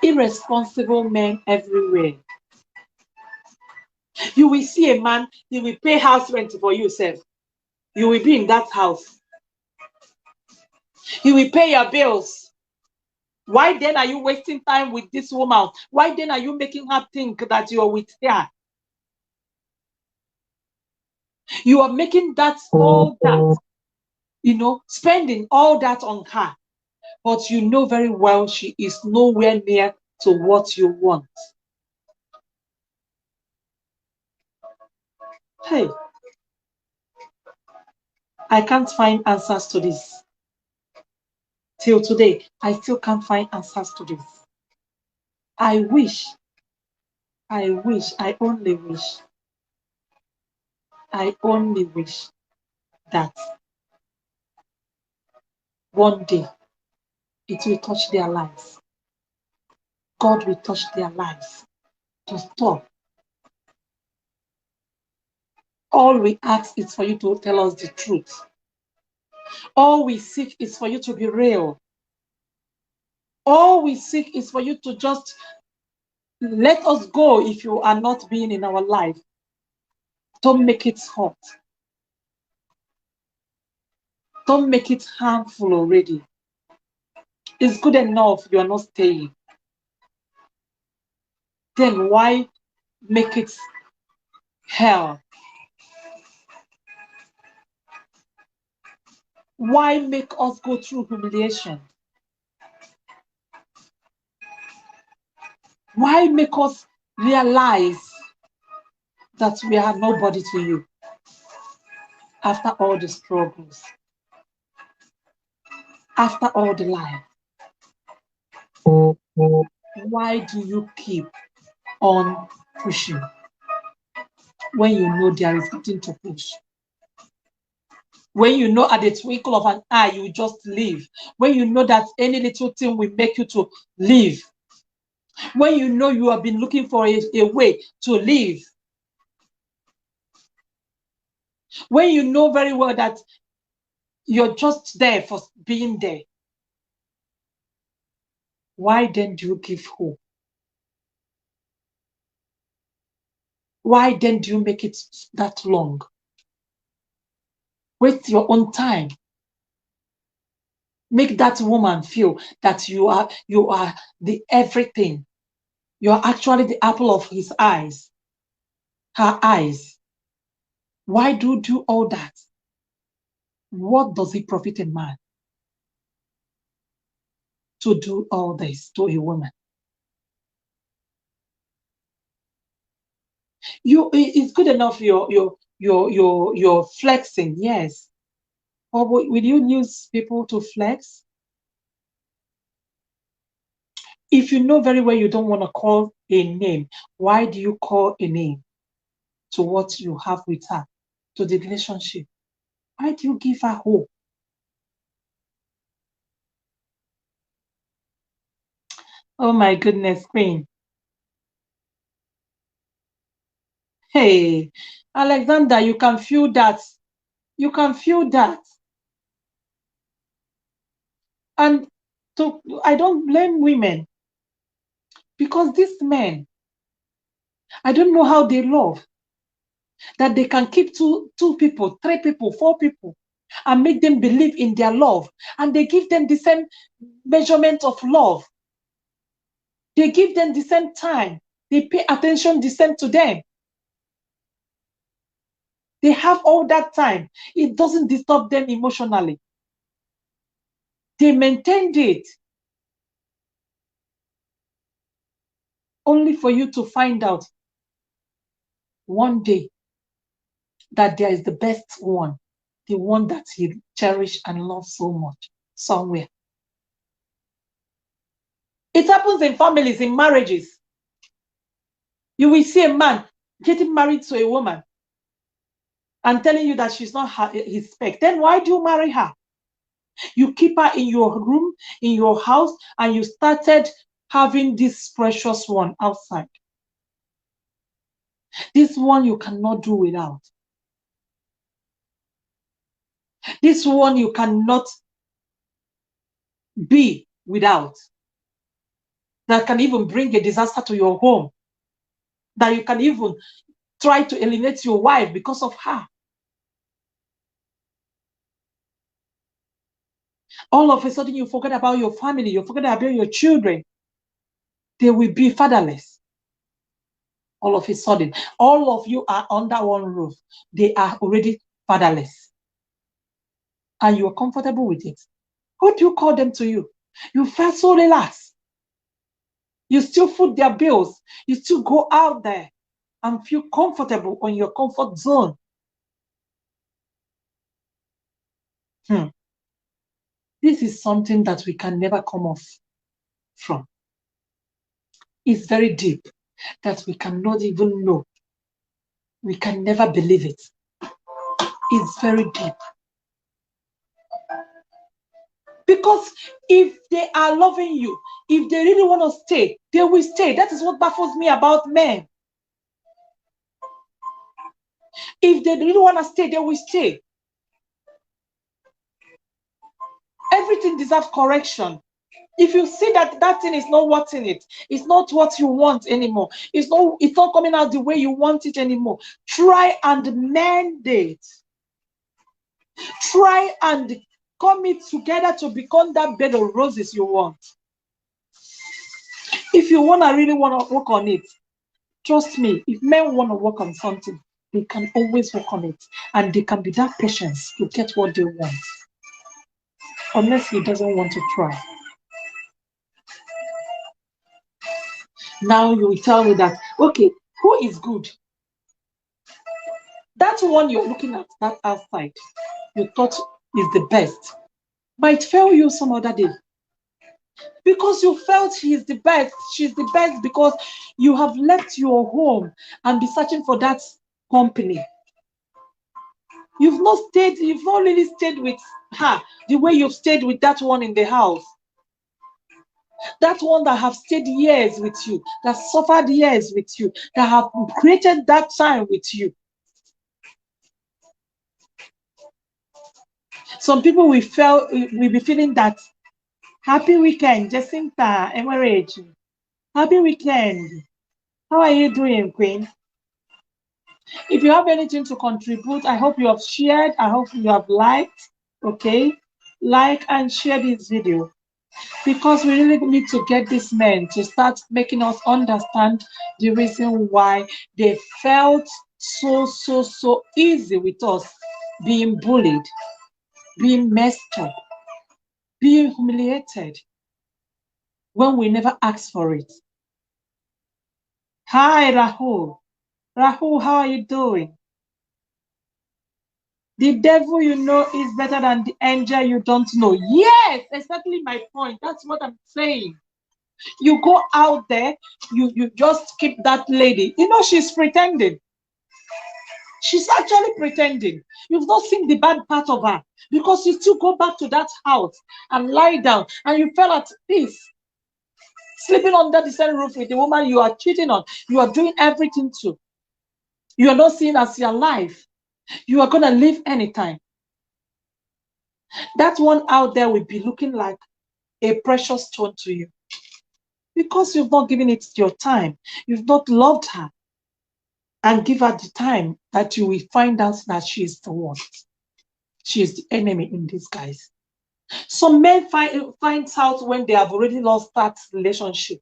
Irresponsible men everywhere. You will see a man, he will pay house rent for you, sir. You will be in that house. He will pay your bills. Why then are you wasting time with this woman? Why then are you making her think that you're with her? You are making that, all that, spending all that on her. But you know very well she is nowhere near to what you want. Hey, I can't find answers to this. Till today, I still can't find answers to this. I wish, I only wish that one day it will touch their lives. God will touch their lives to stop. All we ask is for you to tell us the truth. All we seek is for you to be real. All we seek is for you to just let us go if you are not being in our life. Don't make it hot. Don't make it harmful already. It's good enough you are not staying. Then why make it hell? Why make us go through humiliation? Why make us realize that we are nobody to you after all the struggles, after all the life? Why do you keep on pushing when you know there is nothing to push? When you know at the twinkle of an eye, you just leave. When you know that any little thing will make you to leave. When you know you have been looking for a way to leave. When you know very well that you're just there for being there. Why then do you give hope? Why then do you make it that long? Waste your own time. Make that woman feel that you are the everything. You are actually the apple of his eyes, her eyes. Why do you do all that? What does it profit a man to do all this to a woman? It's good enough you're flexing, yes. Or will you use people to flex? If you know very well you don't want to call a name, why do you call a name to what you have with her, to the relationship? Why do you give her hope? Oh my goodness, Queen. Hey, Alexander, you can feel that. You can feel that. And I don't blame women, because these men, I don't know how they love, that they can keep two people, three people, four people, and make them believe in their love. And they give them the same measurement of love. They give them the same time. They pay attention the same to them. They have all that time. It doesn't disturb them emotionally. They maintained it. Only for you to find out one day that there is the best one, the one that he cherished and loved so much, somewhere. It happens in families, in marriages. You will see a man getting married to a woman and telling you that she's not his spec. Then why do you marry her? You keep her in your room, in your house, and you started having this precious one outside. This one you cannot do without. This one you cannot be without. That can even bring a disaster to your home. That you can even try to eliminate your wife because of her. All of a sudden you forget about your family, you forget about your children. They will be fatherless. All of a sudden, all of you are under one roof. They are already fatherless. And you are comfortable with it. What do you call them to you? You feel so relaxed. You still foot their bills. You still go out there and feel comfortable on your comfort zone. This is something that we can never come off from. It's very deep that we cannot even know. We can never believe it. It's very deep. Because if they are loving you, if they really want to stay, they will stay. That is what baffles me about men. If they really want to stay, they will stay. Everything deserves correction. If you see that that thing is not worth it, it's not what you want anymore, it's not coming out the way you want it anymore, try and mend it. Try and come it together to become that bed of roses you want. If you really want to work on it, trust me, if men want to work on something, they can always work on it, and they can be that patient to get what they want, unless he doesn't want to try. Now you will tell me that, okay, who is good? That one you're looking at, that outside, you thought is the best, might fail you some other day. Because you felt she is the best. She's the best because you have left your home and be searching for that company. You've not really stayed with her the way you've stayed with that one in the house. That one that have stayed years with you, that suffered years with you, that have created that time with you. Some people will be feeling that happy weekend, Jacinta, Emerage. Happy weekend. How are you doing, Queen? If you have anything to contribute, I hope you have shared. I hope you have liked. Okay, like and share this video, because we really need to get these men to start making us understand the reason why they felt so easy with us, being bullied, being messed up, being humiliated when we never asked for it. Hi, Rahul. Rahul, how are you doing? The devil you know is better than the angel you don't know. Yes, exactly my point. That's what I'm saying. You go out there, you just keep that lady. You know, she's pretending. She's actually pretending. You've not seen the bad part of her, because you still go back to that house and lie down and you fell at peace, sleeping under the same roof with the woman you are cheating on. You are doing everything to. You are not seeing as your life. You are going to leave anytime. That one out there will be looking like a precious stone to you, because you've not given it your time. You've not loved her and give her the time that you will find out that she is the one. She is the enemy in disguise. Some men finds out when they have already lost that relationship.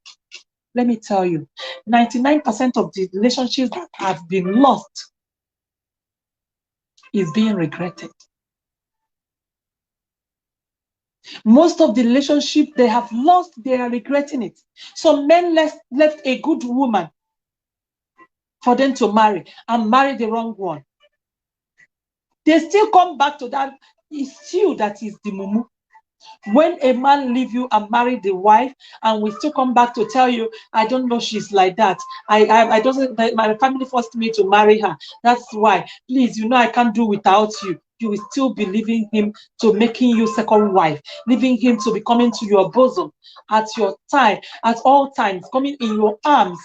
Let me tell you, 99% of the relationships that have been lost is being regretted. Most of the relationship they have lost, they are regretting it. Some men left a good woman for them to marry and marry the wrong one. They still come back to that issue that is the mumu. When a man leave you and marry the wife, and we still come back to tell you, I don't know, she's like that. I doesn't. My family forced me to marry her. That's why. Please, you know, I can't do without you. You will still be leaving him to making you second wife, leaving him to be coming to your bosom at your time, at all times, coming in your arms.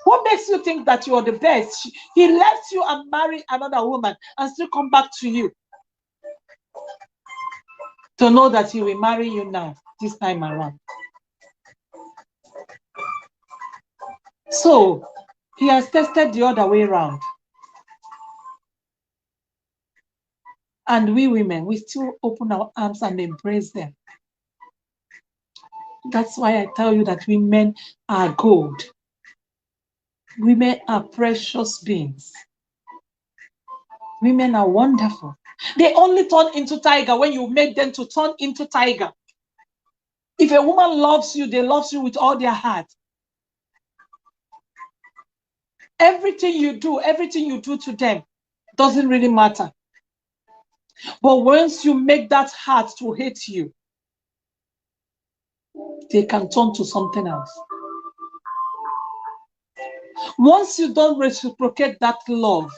What makes you think that you are the best? He left you and married another woman and still come back to you to know that he will marry you now, this time around. So he has tested the other way around. And we women, we still open our arms and embrace them. That's why I tell you that women are gold. Women are precious beings. Women are wonderful. They only turn into tiger when you make them to turn into tiger. If a woman loves you, they love you with all their heart. Everything you do to them doesn't really matter. But once you make that heart to hate you, they can turn to something else. Once you don't reciprocate that love,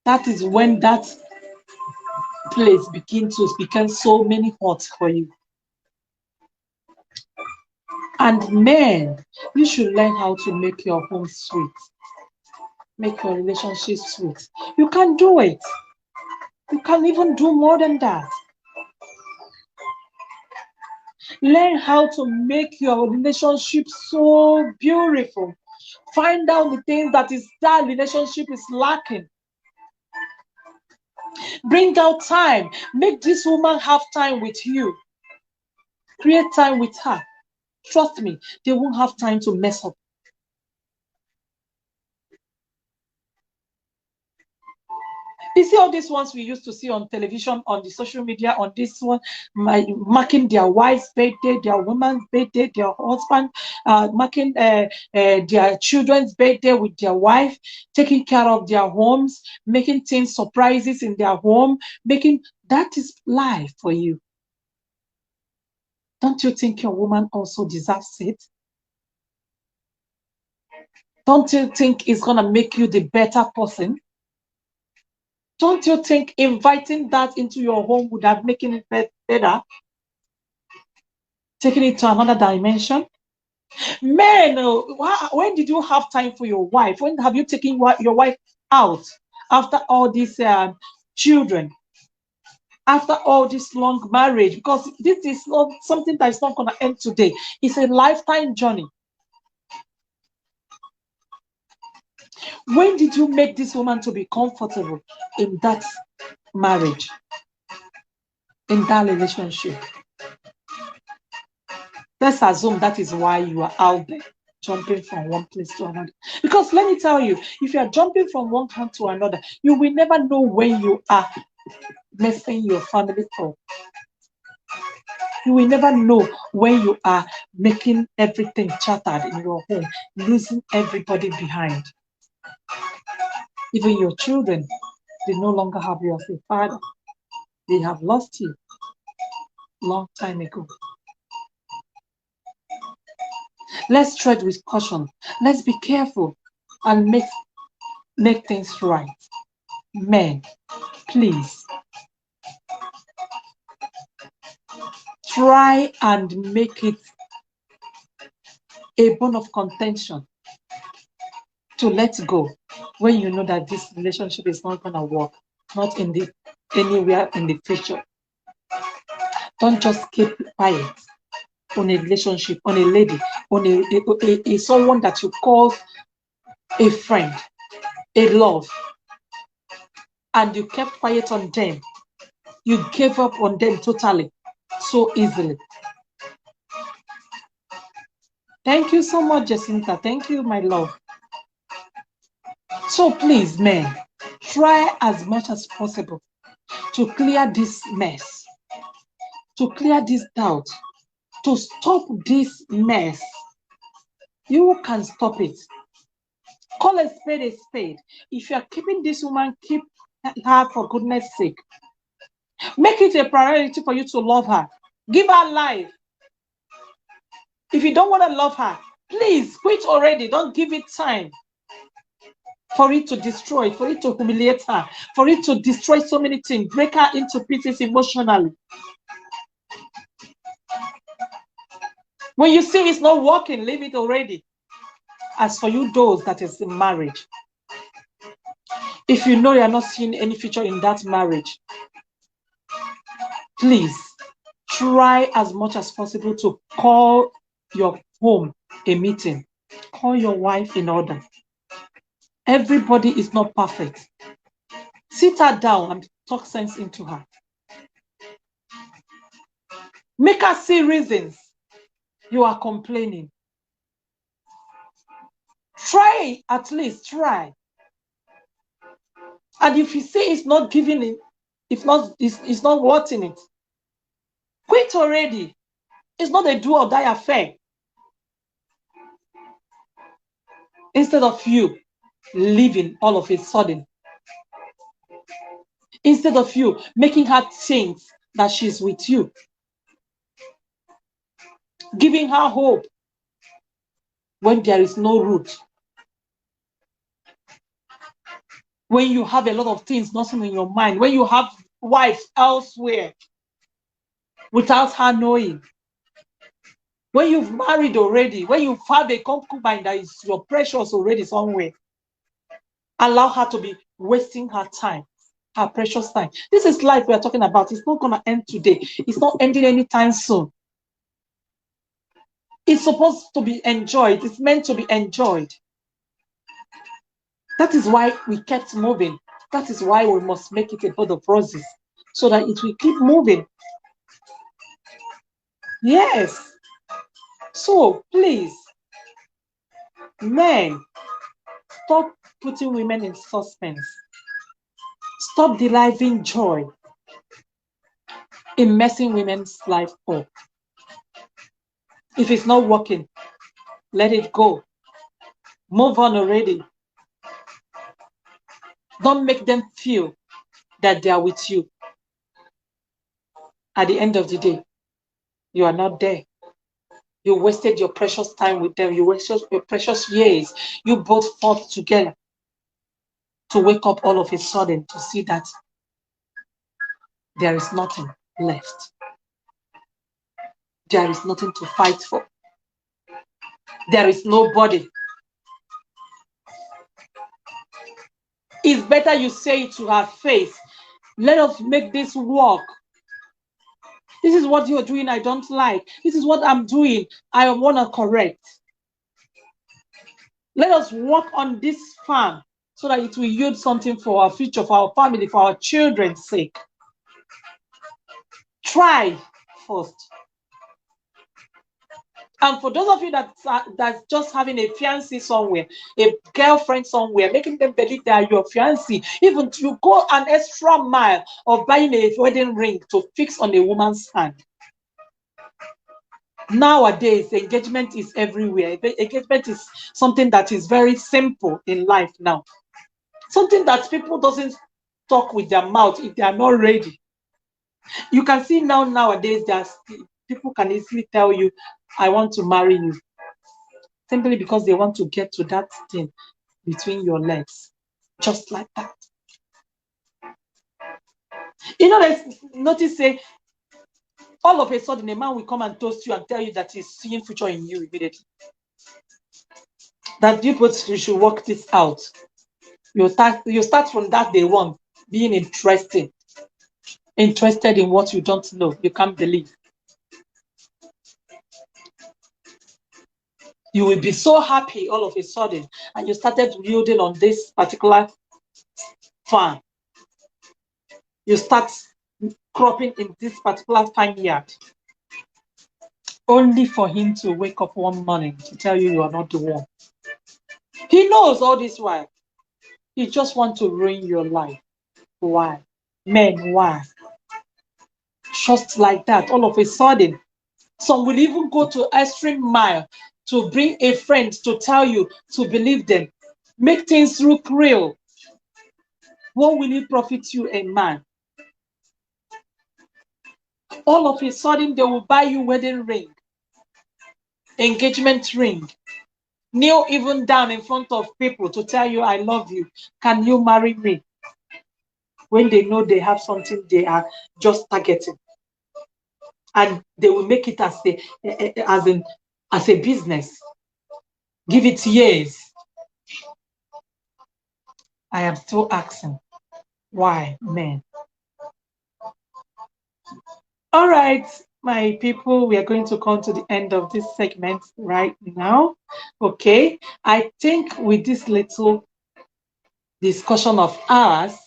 that is when that place begins to become so many hurts for you. And men, you should learn how to make your home sweet. Make your relationship sweet. You can do it. You can even do more than that. Learn how to make your relationship so beautiful. Find out the things that relationship is lacking. Bring out time. Make this woman have time with you. Create time with her. Trust me, they won't have time to mess up. You see all these ones we used to see on television, on the social media, on this one, marking their wife's birthday, their woman's birthday, their husband, marking their children's birthday with their wife, taking care of their homes, making things surprises in their home, that is life for you. Don't you think your woman also deserves it? Don't you think it's going to make you the better person? Don't you think inviting that into your home would have made it better? Taking it to another dimension? Men, when did you have time for your wife? When have you taken your wife out after all these children? After all this long marriage? Because this is not something that is not going to end today. It's a lifetime journey. When did you make this woman to be comfortable in that marriage, in that relationship? Let's assume that is why you are out there jumping from one place to another. Because let me tell you, if you are jumping from one hand to another, you will never know when you are messing your family up. You will never know when you are making everything shattered in your home, losing everybody behind. Even your children, they no longer have you as a father. They have lost you long time ago. Let's tread with caution. Let's be careful and make things right. Men, please try and make it a bone of contention to let go when you know that this relationship is not going to work, not in the anywhere in the future. Don't just keep quiet on a relationship, on a lady, on a someone that you call a friend, a love, and you kept quiet on them. You gave up on them totally, so easily. Thank you so much, Jacinta. Thank you, my love. So please, men, try as much as possible to clear this mess, to clear this doubt, to stop this mess. You can stop it. Call a spade a spade. If you are keeping this woman, keep her for goodness sake. Make it a priority for you to love her. Give her life. If you don't want to love her, please quit already. Don't give it time for it to destroy, for it to humiliate her, for it to destroy so many things, break her into pieces emotionally. When you see it's not working, leave it already. As for you, those that is in marriage, if you know you're not seeing any future in that marriage, please try as much as possible to call your home a meeting. Call your wife in order. Everybody is not perfect. Sit her down and talk sense into her. Make her see reasons you are complaining. Try, at least try. And if you say it's not giving it, if not, it's not working it, quit already. It's not a do or die affair. Instead of you leaving all of a sudden, instead of you making her think that she's with you, giving her hope when there is no root, when you have a lot of things nothing in your mind, when you have wives elsewhere without her knowing, when you've married already, when you have a concubine that is your precious already somewhere, allow her to be wasting her time, her precious time. This is life we are talking about. It's not going to end today. It's not ending anytime soon. It's supposed to be enjoyed. It's meant to be enjoyed. That is why we kept moving. That is why we must make it a bed of roses, so that it will keep moving. Yes. So please, men, stop putting women in suspense. Stop deriving joy in messing women's life up. If it's not working, let it go. Move on already. Don't make them feel that they are with you at the end of the day. You are not there. You wasted your precious time with them. You wasted your precious years. You both fought together to wake up all of a sudden to see that there is nothing left. There is nothing to fight for. There is nobody. It's better you say it to her face. Let us make this work. This is what you're doing, I don't like. This is what I'm doing, I want to correct. Let us work on this farm so that it will yield something for our future, for our family, for our children's sake. Try first. And for those of you that's just having a fiancé somewhere, a girlfriend somewhere, making them believe they are your fiancé, even you go an extra mile of buying a wedding ring to fix on a woman's hand. Nowadays, engagement is everywhere. Engagement is something that is very simple in life now. Something that people doesn't talk with their mouth if they are not ready. You can see nowadays, people can easily tell you, I want to marry you. Simply because they want to get to that thing between your legs. Just like that. You know, let's notice, say, all of a sudden, a man will come and toast you and tell you that he's seeing future in you immediately. That you should work this out. You start from that day one, being interested in what you don't know, you can't believe. You will be so happy all of a sudden, and you started building on this particular farm. You start cropping in this particular vineyard, only for him to wake up one morning to tell you are not the one. He knows all this while. He just wants to ruin your life. Why? Men, why? Just like that, all of a sudden, some will even go to extreme mile to bring a friend to tell you to believe them. Make things look real. What will it profit you, a man? All of a sudden, they will buy you wedding ring, engagement ring, kneel even down in front of people to tell you, I love you. Can you marry me? When they know they have something they are just targeting. And they will make it as a business. Give it years. I am still asking, why men? All right, my people, we are going to come to the end of this segment right now. Okay, I think with this little discussion of ours,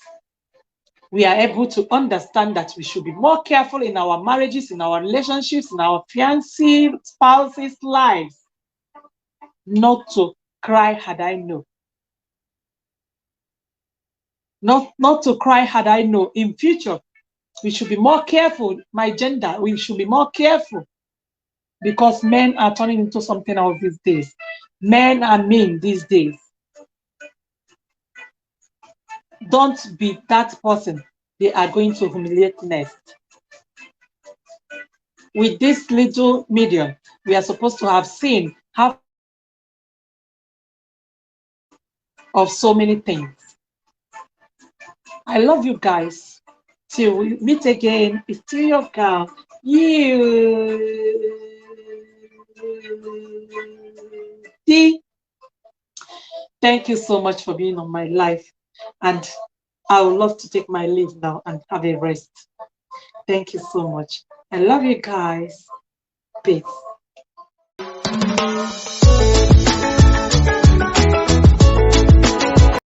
we are able to understand that we should be more careful in our marriages, in our relationships, in our fiancé, spouses' lives, not to cry had I known. Not to cry had I known. In future, we should be more careful. My gender, we should be more careful, because men are turning into something else these days. Men are mean these days. Don't be that person they are going to humiliate next. With this little medium, we are supposed to have seen half of so many things. I love you guys. Till we meet again, it's still your girl. Thank you so much for being on my life. And I would love to take my leave now and have a rest. Thank you so much. I love you guys. Peace.